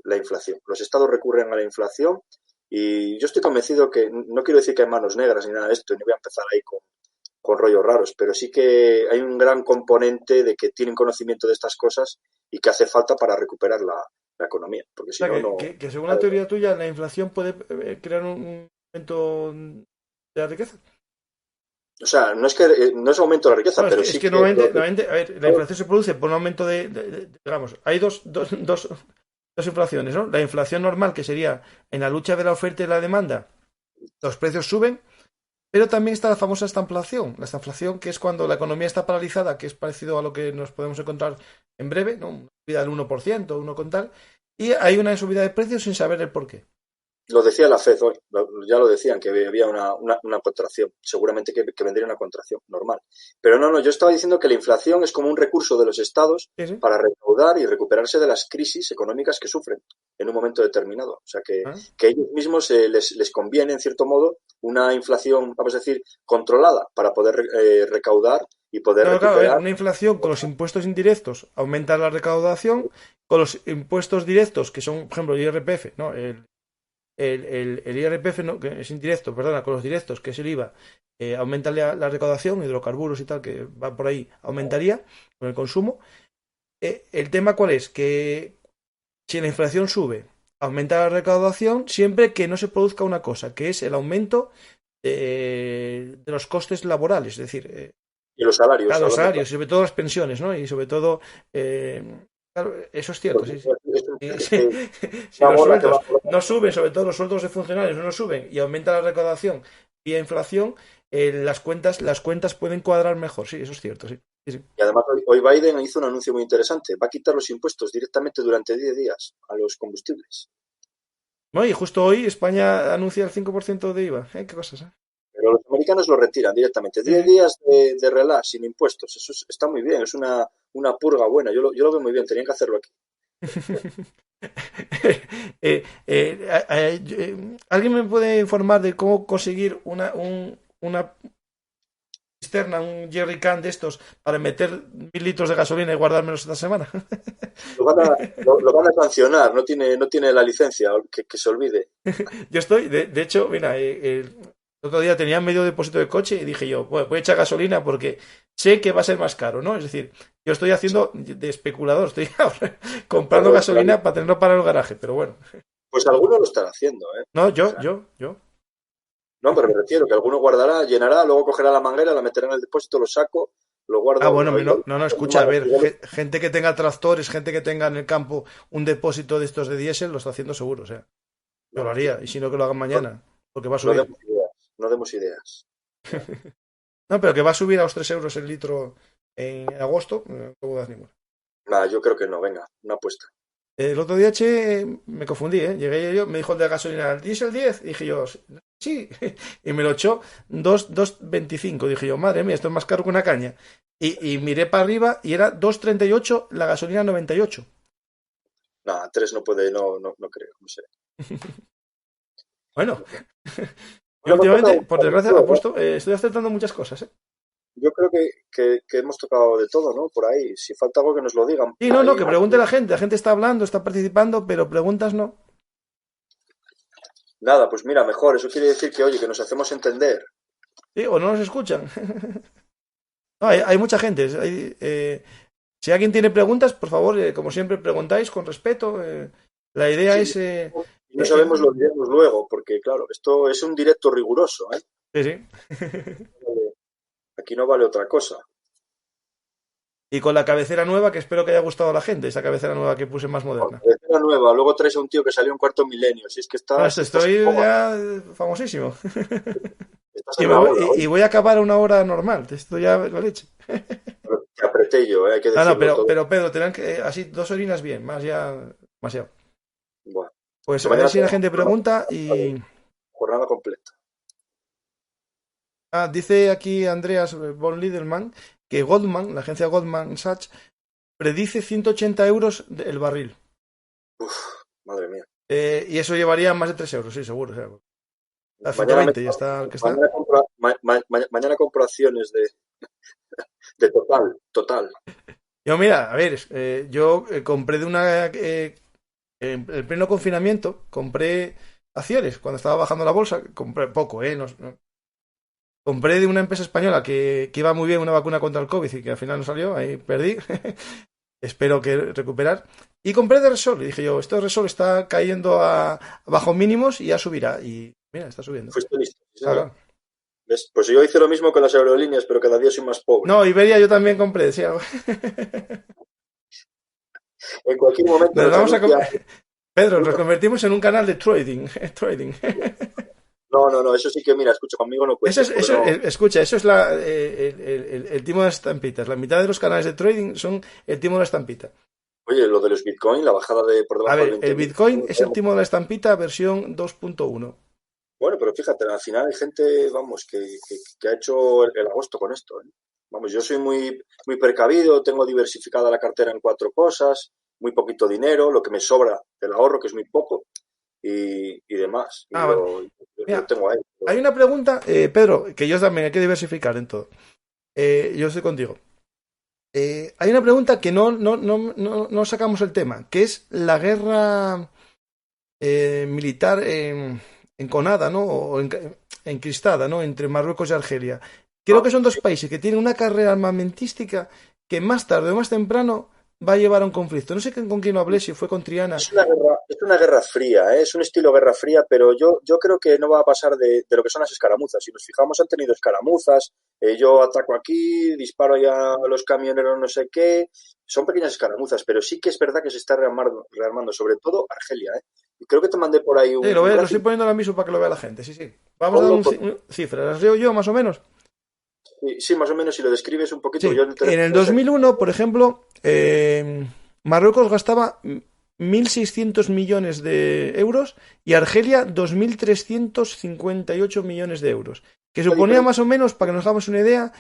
la inflación. Los estados recurren a la inflación y yo estoy convencido que, no quiero decir que hay manos negras ni nada de esto, ni voy a empezar ahí con rollos raros, pero sí que hay un gran componente de que tienen conocimiento de estas cosas y que hace falta para recuperar la economía, porque si no, que según la teoría tuya la inflación puede crear un aumento de la riqueza. O sea, no es que no es aumento de la riqueza, No, pero es sí que que... normalmente, a ver, la inflación se produce por un aumento digamos, hay dos inflaciones, ¿no? La inflación normal, que sería en la lucha de la oferta y la demanda, los precios suben, pero también está la famosa estanflación. La estanflación, que es cuando la economía está paralizada, que es parecido a lo que nos podemos encontrar en breve, ¿no? Una subida del 1%, uno con tal, y hay una subida de precios sin saber el porqué. Lo decía la FED hoy, ya lo decían, que había una contracción, seguramente que vendría una contracción normal. Pero no, yo estaba diciendo que la inflación es como un recurso de los estados Sí, sí. para recaudar y recuperarse de las crisis económicas que sufren en un momento determinado. O sea, ¿Ah? que a ellos mismos les conviene, en cierto modo, una inflación, vamos a decir, controlada para poder recaudar y poder Claro, claro, a ver, recuperar. una inflación con los impuestos indirectos aumenta la recaudación, con los impuestos directos, que son, por ejemplo, el IRPF, ¿no? El IRPF, ¿no? Que es indirecto, perdona, con los directos, que es el IVA, aumenta la recaudación, hidrocarburos y tal, que va por ahí, aumentaría con el consumo. El tema cuál es, que si la inflación sube, aumenta la recaudación siempre que no se produzca una cosa, que es el aumento de los costes laborales, es decir, Y los salarios, claro, los hablando salarios, claro. y sobre todo las pensiones, ¿no? Y sobre todo, claro, eso es cierto, Porque sí, sí. es Si, si una los bola que va sueldos no suben, sobre todo los sueldos de funcionarios no suben y aumenta la recaudación vía inflación, las cuentas pueden cuadrar mejor, sí, eso es cierto, sí. Sí, sí. Y además hoy Biden hizo un anuncio muy interesante. Va a quitar los impuestos directamente durante 10 días a los combustibles. Bueno, y justo hoy España anuncia el 5% de IVA. Qué cosas, ¿eh? Pero los americanos lo retiran directamente. Sí, 10 sí. días de relax sin impuestos. Eso está muy bien. Es una purga buena. Yo lo veo muy bien. Tenían que hacerlo aquí. ¿Alguien me puede informar de cómo conseguir una cisterna, un jerrycan de estos para meter 1.000 litros de gasolina y guardármelos esta semana? Lo van a sancionar. No tiene la licencia. Que se olvide. Yo estoy, de hecho, mira, el otro día tenía medio depósito de coche y dije yo, bueno, voy a echar gasolina porque sé que va a ser más caro, ¿no? Es decir, yo estoy haciendo de especulador, estoy ahora comprando gasolina para tenerlo para el garaje, pero bueno. Pues algunos lo están haciendo, ¿eh? No, O yo, sea, yo, yo. no, pero me refiero que alguno guardará, llenará, luego cogerá la manguera, la meterá en el depósito, lo saco, lo Ah, guardo. bueno, Igual, no, escucha, a ver, gente que tenga tractores, gente que tenga en el campo un depósito de estos de diésel, lo está haciendo seguro, o sea, yo lo no, haría, y si no que lo hagan mañana, porque va a no subir. demos ideas. No demos ideas. No, pero que va a subir a los 3 euros el litro en agosto, no tengo dudas ninguna. Nada, yo creo que no. Venga, una apuesta. El otro día, che, me confundí, ¿eh? Llegué yo, me dijo el de gasolina, ¿diésel 10? Y dije yo, sí. Y me lo echó 2,25. Dije yo, madre mía, esto es más caro que una caña. Y miré para arriba y era 2,38 la gasolina 98. Nada, 3 no puede, no creo, no sé. Bueno, yo No hemos tocado últimamente, por de desgracia, todo, ¿no? apuesto, estoy acertando muchas cosas, ¿eh? Yo creo que hemos tocado de todo, ¿no? Por ahí. Si falta algo que nos lo digan. Sí, no, Ahí, que pregunte la gente está hablando, está participando, pero preguntas no. nada, pues mira, mejor. Eso quiere decir que, oye, que nos hacemos entender. Sí, o no nos escuchan. No, hay mucha gente. Si alguien tiene preguntas, por favor, como siempre, preguntáis con respeto. La idea Sí, es... si no sabemos, lo diremos luego, porque, claro, esto es un directo riguroso, ¿eh? sí, sí. Aquí no vale otra cosa. Y con la cabecera nueva, que espero que haya gustado a la gente, esa cabecera nueva que puse más moderna. Una nueva, luego traes a un tío que salió en cuarto milenio. Si es que No, estás estoy en boga. ya famosísimo. Estás Y, en la ola. y voy a acabar a una hora normal. Esto ya la leche. Te apreté yo, hay que No, decirlo todo. pero Pedro, tendrán que... así, 2 horinas bien, más ya... Demasiado. Bueno, Pues que a ver mañana si la tenemos gente pregunta y... jornada completa. Ah, dice aquí Andreas von Lieberman que Goldman, la agencia Goldman Sachs, predice 180 euros el barril. Uf, madre mía. Y eso llevaría más de 3 euros, sí, seguro. O sea, a Mañana, 120 ya está el que está. mañana compro acciones de total. Yo, mira, a ver, yo compré de una... en el pleno confinamiento, compré acciones. Cuando estaba bajando la bolsa, compré poco, ¿eh? Compré de una empresa española que iba muy bien una vacuna contra el COVID y que al final no salió, ahí perdí. Espero que recuperar. Y compré de Resol. Y dije yo, esto de Resol está cayendo a bajos mínimos y ya subirá. Y mira, está subiendo. Fuiste listo, sí, señor. Claro. ¿Ves? Pues yo hice lo mismo con las aerolíneas, pero cada día soy más pobre. No, Iberia yo también compré, sí. En cualquier momento Nos nos vamos a... anuncia Pedro, nos uno. convertimos en un canal de trading. Trading. No, no, no, eso sí que mira, escucha, conmigo no Eso cuentes, es, porque no. escucha, eso es el timo de las estampitas. La mitad de los canales de trading son el timo de la estampita. Oye, lo de los Bitcoin, la bajada de por A debajo ver, del el 20.000. Bitcoin es el timo de la estampita versión 2.1. Bueno, pero fíjate, al final hay gente, vamos, que ha hecho el agosto con esto, ¿eh? Vamos, yo soy muy precavido, tengo diversificada la cartera en 4 cosas, muy poquito dinero, lo que me sobra del ahorro, que es muy poco, y demás. Y Ah, vale. lo Mira, tengo ahí. hay una pregunta, Pedro, que yo también hay que diversificar en todo. Yo estoy contigo. Hay una pregunta que no sacamos el tema, que es la guerra militar enconada, ¿no? O encristada, ¿no? Entre Marruecos y Argelia. Creo Ah, que son dos países que tienen una carrera armamentística que más tarde o más temprano va a llevar a un conflicto. No sé con quién lo hablé, si fue con Triana. es una guerra fría, ¿eh? Es un estilo guerra fría, pero yo creo que no va a pasar de lo que son las escaramuzas. Si nos fijamos, han tenido escaramuzas, yo ataco aquí, disparo allá a los camioneros no sé qué, son pequeñas escaramuzas, pero sí que es verdad que se está rearmando sobre todo Argelia, ¿eh? Y creo que te mandé por ahí Sí, un lo estoy gráfico, poniendo ahora mismo para que lo vea la gente, sí, sí. Vamos a dar ponlo por... cifras, las leo yo más o menos. Sí, sí, más o menos si lo describes un poquito, yo Sí, en el en teléfono el no sé. 2001, por ejemplo, Marruecos gastaba 1.600 millones de euros y Argelia 2.358 millones de euros, que La suponía más diferencia o menos, para que nos hagamos una idea,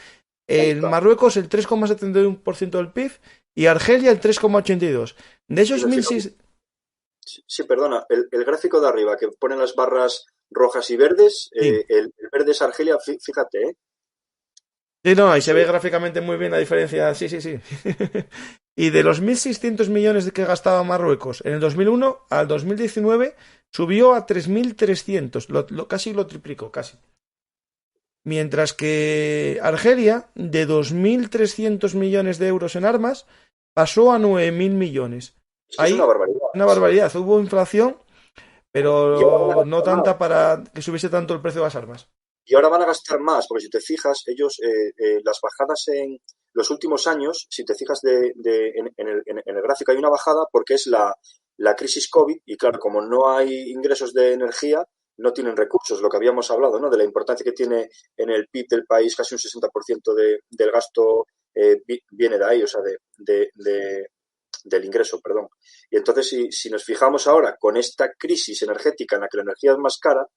es en alta. Marruecos el 3,71% del PIB y Argelia el 3,82%. De Si esos nos fijamos, 1.600... sí, sí, perdona, el gráfico de arriba que ponen las barras rojas y verdes, Sí, el verde es Argelia, fíjate, ¿eh? sí, no, y se Se ve ve. gráficamente muy bien la diferencia, sí, sí, sí. Y de los 1.600 millones que gastaba Marruecos en el 2001 al 2019 subió a 3.300, casi lo triplicó, casi. Mientras que Argelia, de 2.300 millones de euros en armas, pasó a 9.000 millones. Es que es una Ahí, barbaridad. una barbaridad, hubo inflación, Y ahora van a pero no gastar más. tanta para que subiese tanto el precio de las armas. Y ahora van a gastar más, porque si te fijas, ellos, las bajadas en los últimos años, si te fijas en el gráfico, hay una bajada porque es la crisis COVID y claro, como no hay ingresos de energía, no tienen recursos, lo que habíamos hablado, ¿no? De la importancia que tiene en el PIB del país, casi un 60% del gasto viene de ahí, o sea, del ingreso, perdón. Y entonces, si nos fijamos ahora con esta crisis energética en la que la energía es más cara,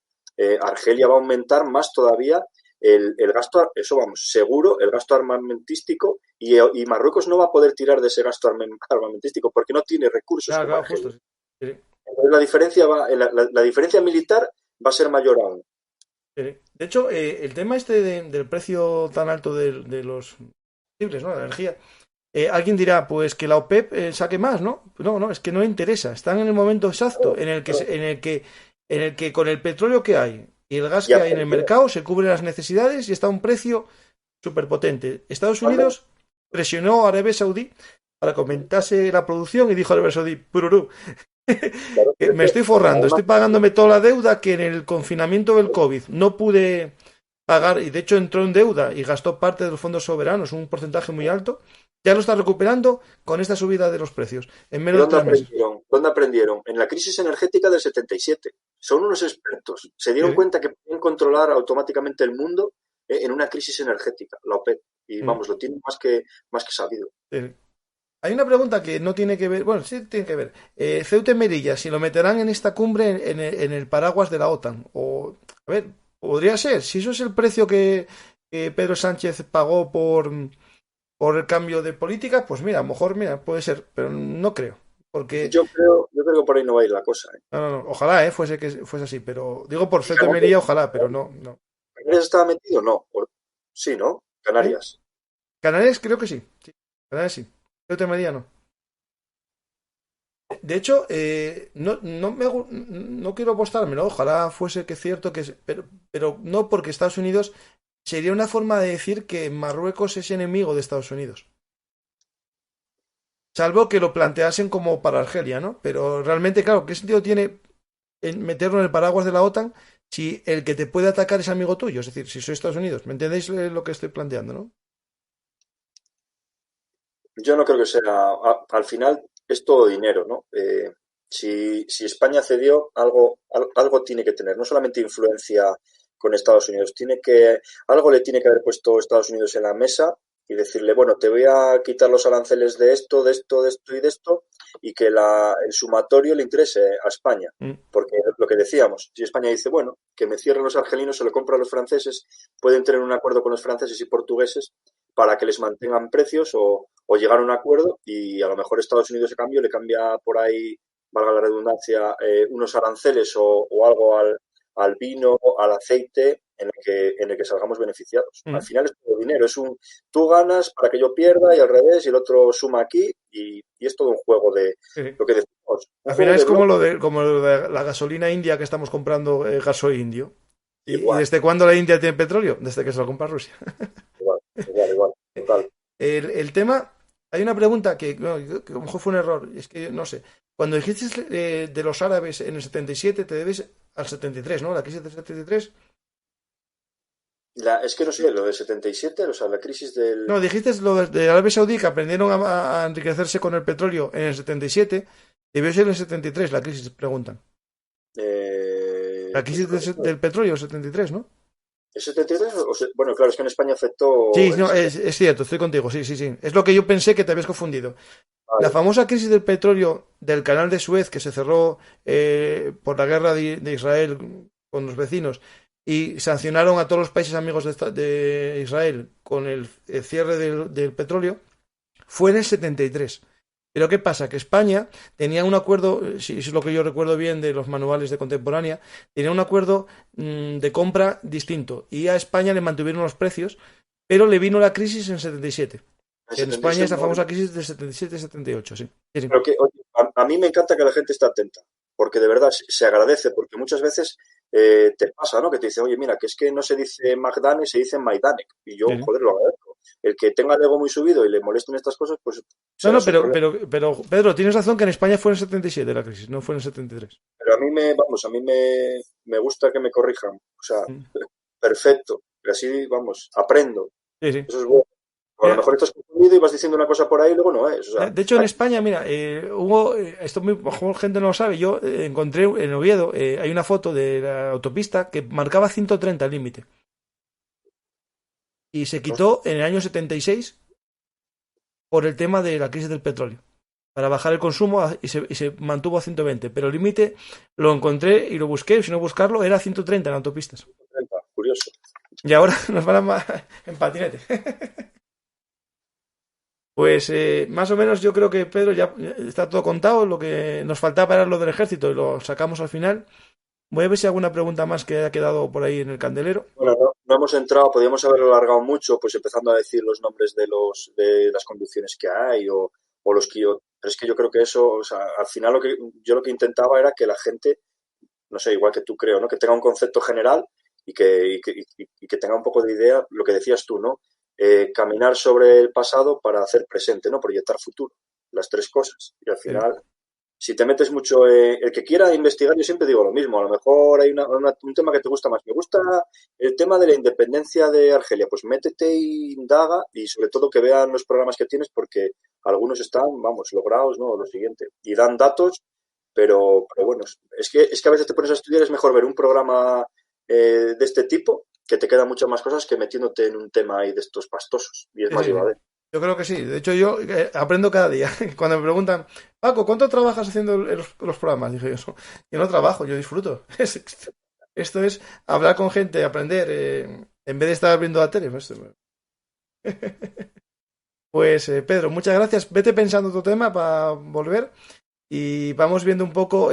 Argelia va a aumentar más todavía el gasto, eso vamos, seguro, el gasto armamentístico y Marruecos no va a poder tirar de ese gasto armamentístico porque no tiene recursos Claro, como claro, justo. Argelia. Sí. Sí. Entonces la diferencia militar va a ser mayor aún. Sí. De hecho, el tema este del precio tan alto de los combustibles, ¿no? De la energía. Alguien dirá, pues que la OPEP saque más, ¿no? No, no, es que no le interesa. Están en el momento exacto en el que, en el que con el petróleo que hay y el gas Y que hay en el aparte, mercado se cubren las necesidades y está a un precio súper potente. Estados Unidos presionó a Arabia Saudí para que aumentase la producción y dijo a Arabia Saudí, pururú, claro, que pero es me estoy que, forrando, además, estoy pagándome toda la deuda que en el confinamiento del COVID no pude pagar y de hecho entró en deuda y gastó parte de los fondos soberanos, un porcentaje muy alto, ya lo está recuperando con esta subida de los precios en ¿y menos de dónde 3 meses. aprendieron? ¿Dónde aprendieron? En la crisis energética del 77. Son unos expertos. Se dieron Sí, cuenta que podían controlar automáticamente el mundo en una crisis energética, la OPEP. Y sí, vamos, lo tienen más que sabido. sí. Hay una pregunta que no tiene que ver, bueno, sí tiene que ver. Ceuta y Melilla, si lo meterán en esta cumbre en el paraguas de la OTAN. O, a ver, podría ser. Si eso es el precio que Pedro Sánchez pagó por el cambio de política, pues mira, a lo mejor, mira, puede ser, pero no creo. Porque, Yo creo que por ahí no va a ir la cosa, ¿eh? no, no, no, ojalá, fuese que fuese así, pero digo por ¿Y Ceuta y Canarias? Melilla, ojalá, pero no, no. ¿Canarias estaba metido? No. Sí, ¿no? ¿Eh? Canarias. Canarias creo que sí. Sí, Canarias sí. Ceuta y Melilla no. De hecho, no quiero apostármelo, ojalá fuese que es cierto que pero no porque Estados Unidos sería una forma de decir que Marruecos es enemigo de Estados Unidos. Salvo que lo planteasen como para Argelia, ¿no? Pero realmente, claro, ¿qué sentido tiene meterlo en el paraguas de la OTAN si el que te puede atacar es amigo tuyo, es decir, si soy Estados Unidos. ¿Me entendéis lo que estoy planteando, no? Yo no creo que sea, al final es todo dinero, ¿no? Si España cedió, algo tiene que tener, no solamente influencia con Estados Unidos, algo le tiene que haber puesto Estados Unidos en la mesa y decirle, bueno, te voy a quitar los aranceles de esto, de esto, de esto y de esto, y que el sumatorio le interese a España. Mm. Porque lo que decíamos, si España dice, bueno, que me cierren los argelinos, se lo compro a los franceses, pueden tener un acuerdo con los franceses y portugueses para que les mantengan precios o llegar a un acuerdo y a lo mejor Estados Unidos a cambio le cambia por ahí, valga la redundancia, unos aranceles o algo al vino, al aceite, en el que salgamos beneficiados. Al final es todo dinero, tú ganas para que yo pierda y al revés, y el otro suma aquí, y es todo un juego de lo que decimos. Al final es como lo de la gasolina india que estamos comprando gasoil indio. ¿Y desde cuándo la India tiene petróleo? Desde que se lo compra Rusia. Igual, total. El tema, hay una pregunta que a lo mejor fue un error, es que no sé. Cuando dijiste de los árabes en el 77, te debes al 73, ¿no? La crisis del 73. Es que no sé, lo del 77, o sea, la crisis del... No, dijiste lo de Arabia Saudí, que aprendieron a enriquecerse con el petróleo en el 77. Debió ser en el 73 la crisis, preguntan. La crisis del petróleo, el 73, ¿no? ¿El 73? Bueno, claro, es que en España afectó... Sí, no, es cierto, estoy contigo, sí. Es lo que yo pensé que te habías confundido. Vale. La famosa crisis del petróleo del canal de Suez, que se cerró por la guerra de Israel con los vecinos, y sancionaron a todos los países amigos de Israel con el cierre del petróleo, fue en el 73. Pero ¿qué pasa? Que España tenía un acuerdo, si es lo que yo recuerdo bien de los manuales de contemporánea, tenía un acuerdo de compra distinto. Y a España le mantuvieron los precios, pero le vino la crisis en 77. En España es la famosa crisis del 77-78, sí. Pero oye, a mí me encanta que la gente esté atenta, porque de verdad se agradece, porque muchas veces te pasa, ¿no? Que te dice, oye, mira, que es que no se dice Magdane, se dice Maidanek. Y yo, joder, lo agradezco. El que tenga el ego muy subido y le molesten estas cosas, pues... No, pero Pedro, tienes razón que en España fue en el 77 la crisis, no fue en el 73. Pero a mí me gusta que me corrijan. O sea, perfecto. Y así, vamos, aprendo. Sí. Eso es bueno. A lo mejor estás confundido y vas diciendo una cosa por ahí y luego no es. O sea, de hecho, en España, mira, hubo, esto mejor gente no lo sabe, yo encontré en Oviedo, hay una foto de la autopista que marcaba 130 el límite. Y se quitó en el año 76 por el tema de la crisis del petróleo, para bajar el consumo y se mantuvo a 120. Pero el límite lo encontré y lo busqué, si no buscarlo, era 130 en autopistas. 130, curioso. Y ahora nos van en patinete. Pues más o menos yo creo que, Pedro, ya está todo contado. Lo que nos faltaba era lo del ejército y lo sacamos al final. Voy a ver si hay alguna pregunta más que haya quedado por ahí en el candelero. Bueno, no hemos entrado, podríamos haberlo alargado mucho, pues empezando a decir los nombres de las conducciones que hay o los que yo... Pero es que yo creo que eso, o sea, al final lo que intentaba era que la gente, no sé, igual que tú creo, ¿no? Que tenga un concepto general y que tenga un poco de idea, lo que decías tú, ¿no? Caminar sobre el pasado para hacer presente, ¿no? Proyectar futuro, las tres cosas. Y al final, si te metes mucho, el que quiera investigar, yo siempre digo lo mismo, a lo mejor hay un tema que te gusta más. Me gusta el tema de la independencia de Argelia, pues métete y indaga y sobre todo que vean los programas que tienes porque algunos están, vamos, logrados, ¿no? Lo siguiente. Y dan datos, pero bueno, es que a veces te pones a estudiar, es mejor ver un programa de este tipo que te quedan muchas más cosas que metiéndote en un tema ahí de estos pastosos. Y es más llevadero. Yo creo que sí. De hecho, yo aprendo cada día. Cuando me preguntan, Paco, ¿cuánto trabajas haciendo los programas? Dije yo no trabajo, yo disfruto. Esto es hablar con gente, aprender, en vez de estar abriendo la tele. Pues, Pedro, muchas gracias. Vete pensando tu tema para volver y vamos viendo un poco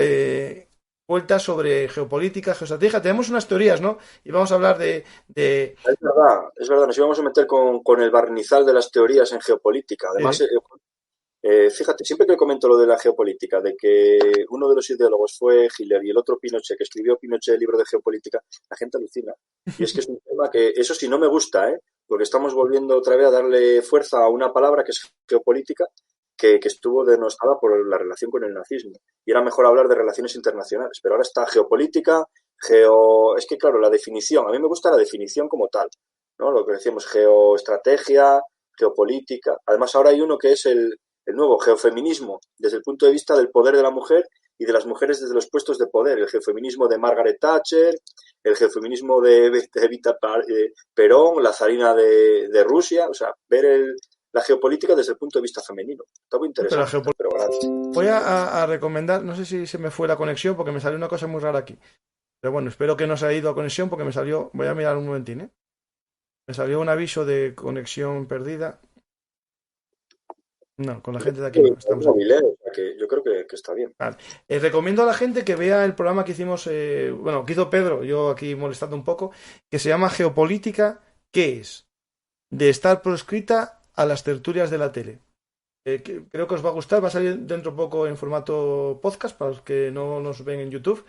vueltas sobre geopolítica, geoestrategia. Tenemos unas teorías, ¿no? Y vamos a hablar de... Es verdad, nos íbamos a meter con el barnizal de las teorías en geopolítica. Además, fíjate, siempre que comento lo de la geopolítica, de que uno de los ideólogos fue Hitler y el otro Pinochet, que escribió Pinochet el libro de geopolítica, la gente alucina. Y es que es un tema que, eso sí, no me gusta, porque estamos volviendo otra vez a darle fuerza a una palabra que es geopolítica, que estuvo denostada por la relación con el nazismo. Y era mejor hablar de relaciones internacionales. Pero ahora está geopolítica, Es que claro, la definición, a mí me gusta la definición como tal, ¿no? Lo que decíamos, geoestrategia, geopolítica. Además, ahora hay uno que es el nuevo geofeminismo, desde el punto de vista del poder de la mujer y de las mujeres desde los puestos de poder. El geofeminismo de Margaret Thatcher, el geofeminismo de Evita Perón, la zarina de Rusia. O sea, ver la geopolítica desde el punto de vista femenino. Está muy interesante. Pero voy a recomendar, no sé si se me fue la conexión porque me salió una cosa muy rara aquí. Pero bueno, espero que no se haya ido a conexión porque me salió, voy a mirar un momentín, ¿eh? Me salió un aviso de conexión perdida. No, con la gente de aquí no. Estamos aquí. Que yo creo que está bien. Vale. Recomiendo a la gente que vea el programa que hicimos, que hizo Pedro, yo aquí molestando un poco, que se llama Geopolítica, ¿qué es? De estar proscrita a las tertulias de la tele. Creo que os va a gustar, va a salir dentro de poco en formato podcast para los que no nos ven en YouTube.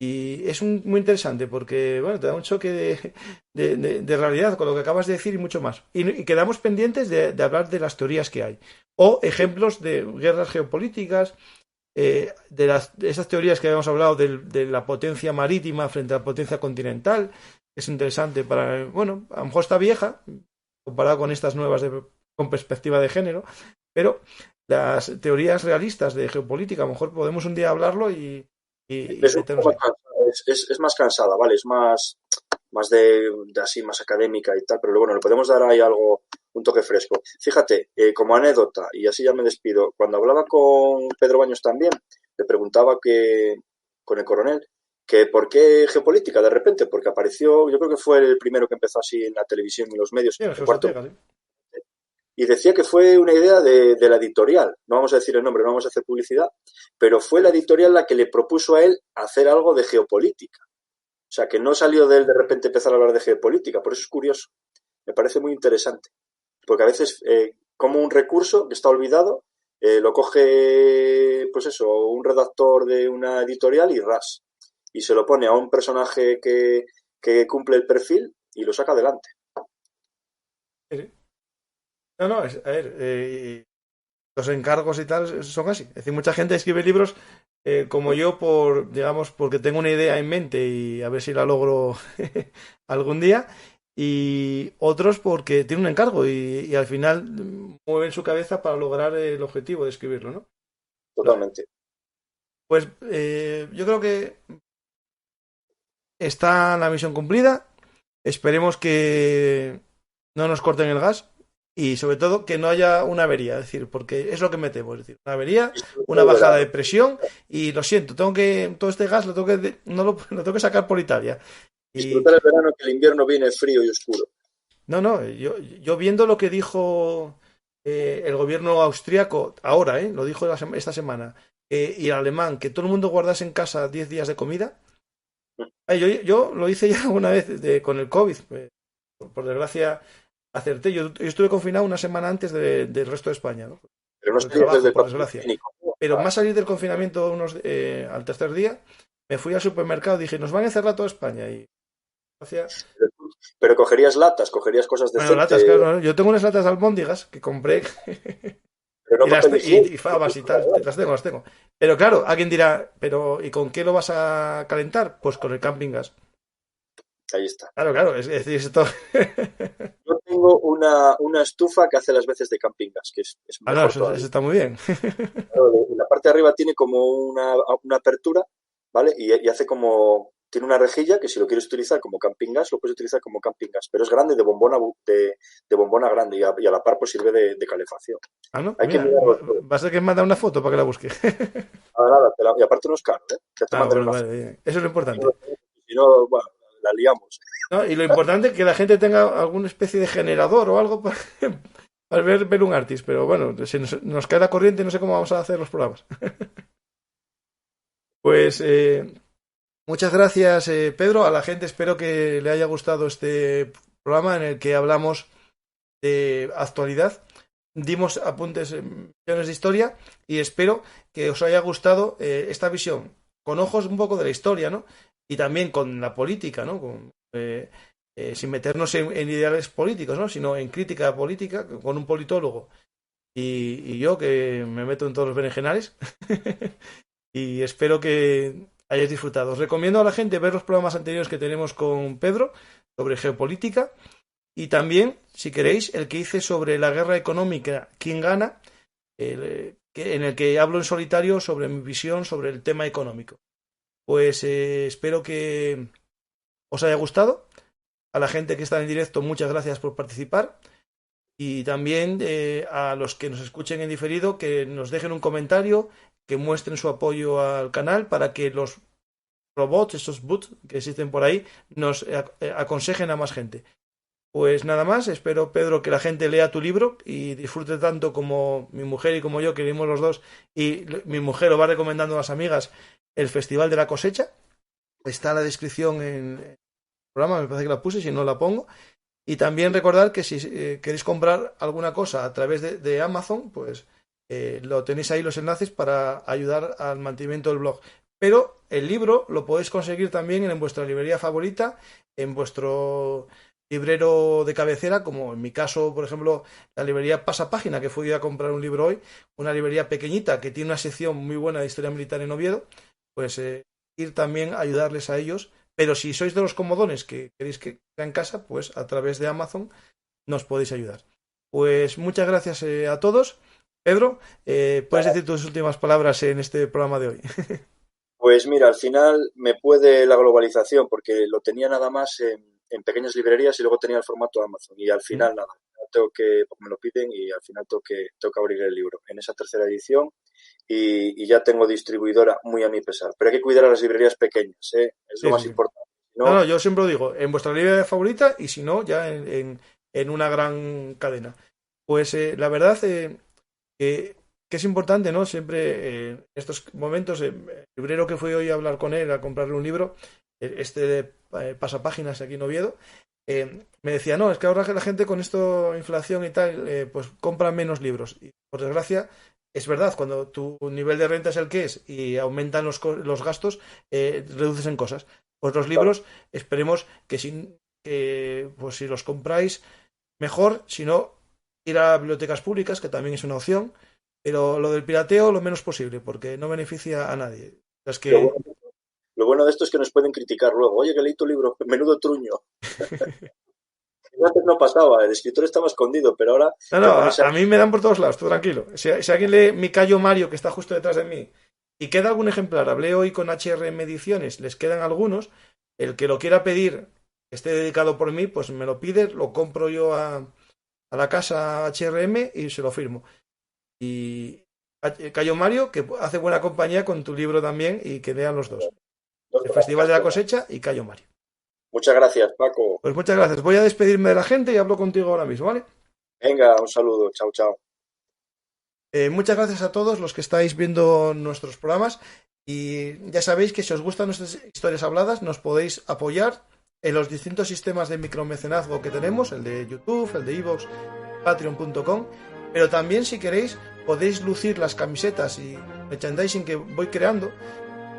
Y es muy interesante porque, bueno, te da un choque de realidad con lo que acabas de decir y mucho más. Y quedamos pendientes de hablar de las teorías que hay. O ejemplos de guerras geopolíticas, de esas teorías que habíamos hablado de la potencia marítima frente a la potencia continental. Es interesante para, bueno, a lo mejor está vieja, comparado con estas nuevas con perspectiva de género, pero las teorías realistas de geopolítica, a lo mejor podemos un día hablarlo y es más cansada, ¿vale? Es más de así, más académica y tal, pero bueno, le podemos dar ahí algo, un toque fresco. Fíjate, como anécdota, y así ya me despido, cuando hablaba con Pedro Baños también, le preguntaba con el coronel, que por qué geopolítica de repente, porque apareció, yo creo que fue el primero que empezó así en la televisión y en los medios, el cuarto. Y decía que fue una idea de la editorial, no vamos a decir el nombre, no vamos a hacer publicidad, pero fue la editorial la que le propuso a él hacer algo de geopolítica. O sea, que no salió de él de repente empezar a hablar de geopolítica, por eso es curioso. Me parece muy interesante, porque a veces como un recurso que está olvidado, lo coge, pues eso, un redactor de una editorial y se lo pone a un personaje que cumple el perfil y lo saca adelante. No, a ver, los encargos y tal son así. Es decir, mucha gente escribe libros como yo porque tengo una idea en mente y a ver si la logro algún día, y otros porque tienen un encargo y al final mueven su cabeza para lograr el objetivo de escribirlo, ¿no? Totalmente. Pues yo creo que está la misión cumplida. Esperemos que no nos corten el gas. Y sobre todo que no haya una avería, es decir, porque es lo que me temo, es decir, una avería, una bajada de presión y lo siento, todo este gas lo tengo que sacar por Italia. Disfrutar el verano, que el invierno viene frío y oscuro. No, yo viendo lo que dijo el gobierno austriaco ahora, lo dijo esta semana, y el alemán, que todo el mundo guardase en casa 10 días de comida. Yo lo hice ya una vez con el COVID, por desgracia acerté. Yo estuve confinado una semana antes del resto de España, ¿no? Pero no trabajo, por desgracia. Pero más salir del confinamiento al tercer día, me fui al supermercado y dije, nos van a encerrar toda España. Y pero cogerías cosas de latas, claro. Yo tengo unas latas de albóndigas que compré y fabas y tal. Las tengo. Pero claro, alguien dirá, ¿y con qué lo vas a calentar? Pues con el camping gas. Ahí está. Claro, es decir, esto... Yo tengo una estufa que hace las veces de camping gas, que es mejor. Eso está muy bien. Claro, la parte de arriba tiene como una apertura, ¿vale? Y hace como... Tiene una rejilla que si lo quieres utilizar como camping gas, lo puedes utilizar como camping gas. Pero es grande, de bombona grande, y a la par pues sirve de calefacción. ¿No? Va a ser que me manda una foto para que la busque. Nada, y aparte no es caro, ¿eh? Vale. Eso es lo importante. Si no, bueno, la liamos. ¿No? Y lo importante es que la gente tenga alguna especie de generador o algo para ver un artist. Pero bueno, si nos cae la corriente, no sé cómo vamos a hacer los programas. Pues muchas gracias, Pedro. A la gente espero que le haya gustado este programa en el que hablamos de actualidad. Dimos apuntes, millones de historia, y espero que os haya gustado esta visión con ojos un poco de la historia, ¿no? Y también con la política, ¿no? Sin meternos en ideales políticos, ¿no? Sino en crítica política con un politólogo y yo, que me meto en todos los berenjenales. Y espero que hayáis disfrutado. Os recomiendo a la gente ver los programas anteriores que tenemos con Pedro sobre geopolítica y también, si queréis, el que hice sobre la guerra económica, quién gana, en el que hablo en solitario sobre mi visión sobre el tema económico. Pues espero que os haya gustado. A la gente que está en directo, muchas gracias por participar. Y también a los que nos escuchen en diferido, que nos dejen un comentario, que muestren su apoyo al canal para que los robots, estos bots que existen por ahí, nos aconsejen a más gente. Pues nada más, espero, Pedro, que la gente lea tu libro y disfrute tanto como mi mujer y como yo, que vimos los dos, y mi mujer lo va recomendando a las amigas, el Festival de la Cosecha. Está la descripción en el programa, me parece que la puse, si no la pongo. Y también recordar que si queréis comprar alguna cosa a través de Amazon, pues lo tenéis ahí los enlaces para ayudar al mantenimiento del blog. Pero el libro lo podéis conseguir también en vuestra librería favorita, en vuestro librero de cabecera, como en mi caso, por ejemplo, la librería Pasapágina, que fui a comprar un libro hoy, una librería pequeñita que tiene una sección muy buena de historia militar en Oviedo, pues ir también a ayudarles a ellos. Pero si sois de los comodones que queréis que sea en casa, pues a través de Amazon nos podéis ayudar. Pues muchas gracias a todos. Pedro, puedes decir tus últimas palabras en este programa de hoy. Pues mira, al final me puede la globalización, porque lo tenía nada más en pequeñas librerías y luego tenía el formato Amazon. Y al final nada, tengo que, porque me lo piden y al final tengo que abrir el libro en esa tercera edición. Y ya tengo distribuidora muy a mi pesar. Pero hay que cuidar a las librerías pequeñas, ¿eh? Es lo más importante. No, yo siempre lo digo, en vuestra librería favorita y si no, ya en una gran cadena. Pues la verdad que es importante, ¿no? Siempre en estos momentos, el librero que fui hoy a hablar con él, a comprarle un libro, de Pasapáginas aquí en Oviedo, me decía, no, es que ahora que la gente con esto, inflación y tal, pues compra menos libros. Y por desgracia, es verdad, cuando tu nivel de renta es el que es y aumentan los gastos, reduces en cosas. Pues los libros, esperemos pues si los compráis, mejor, si no, ir a bibliotecas públicas, que también es una opción, pero lo del pirateo lo menos posible, porque no beneficia a nadie. Es que... Lo bueno de esto es que nos pueden criticar luego. Oye, que leí tu libro, menudo truño. Antes no pasaba, el escritor estaba escondido, pero ahora... No, a mí me dan por todos lados, tú tranquilo. Si alguien lee Mi Cayo Mario, que está justo detrás de mí, y queda algún ejemplar, hablé hoy con HRM Ediciones, les quedan algunos, el que lo quiera pedir, que esté dedicado por mí, pues me lo pide, lo compro yo a la casa HRM y se lo firmo. Y Cayo Mario, que hace buena compañía con tu libro también, y que lean los dos. El Festival de la Cosecha y Cayo Mario. Muchas gracias, Paco. Pues muchas gracias. Voy a despedirme de la gente y hablo contigo ahora mismo, ¿vale? Venga, un saludo. Chao, chao. Muchas gracias a todos los que estáis viendo nuestros programas y ya sabéis que si os gustan nuestras historias habladas nos podéis apoyar en los distintos sistemas de micromecenazgo que tenemos, el de YouTube, el de iVoox, patreon.com, pero también si queréis podéis lucir las camisetas y merchandising que voy creando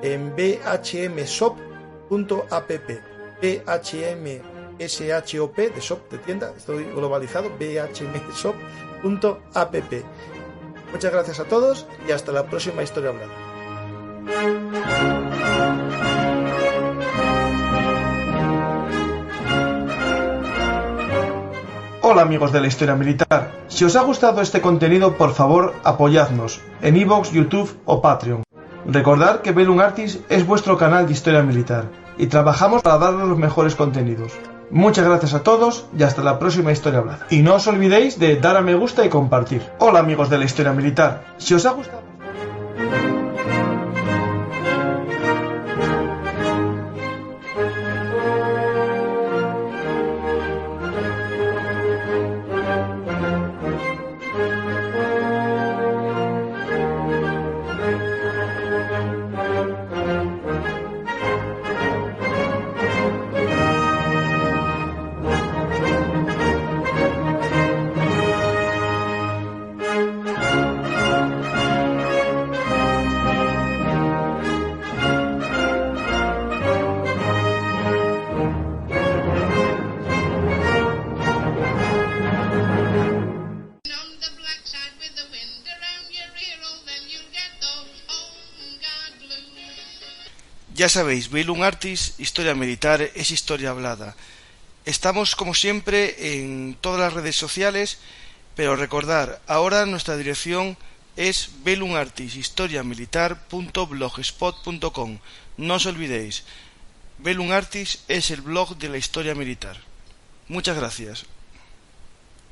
en bhmshop.app, bhmshop de shop de tienda, estoy globalizado, bhmshop.app. Muchas gracias a todos y hasta la próxima historia hablada. Hola amigos de la historia militar. Si os ha gustado este contenido, por favor apoyadnos en iVoox, YouTube o Patreon. Recordad que Bellum Artis es vuestro canal de historia militar y trabajamos para daros los mejores contenidos. Muchas gracias a todos y hasta la próxima historia hablada. Y no os olvidéis de dar a me gusta y compartir. Hola amigos de la historia militar. Si os ha gustado... Ya sabéis, Bellum Artis, historia militar es historia hablada. Estamos como siempre en todas las redes sociales, pero recordar, ahora nuestra dirección es bellumartishistoriamilitar.blogspot.com. No os olvidéis, Bellum Artis es el blog de la historia militar. Muchas gracias.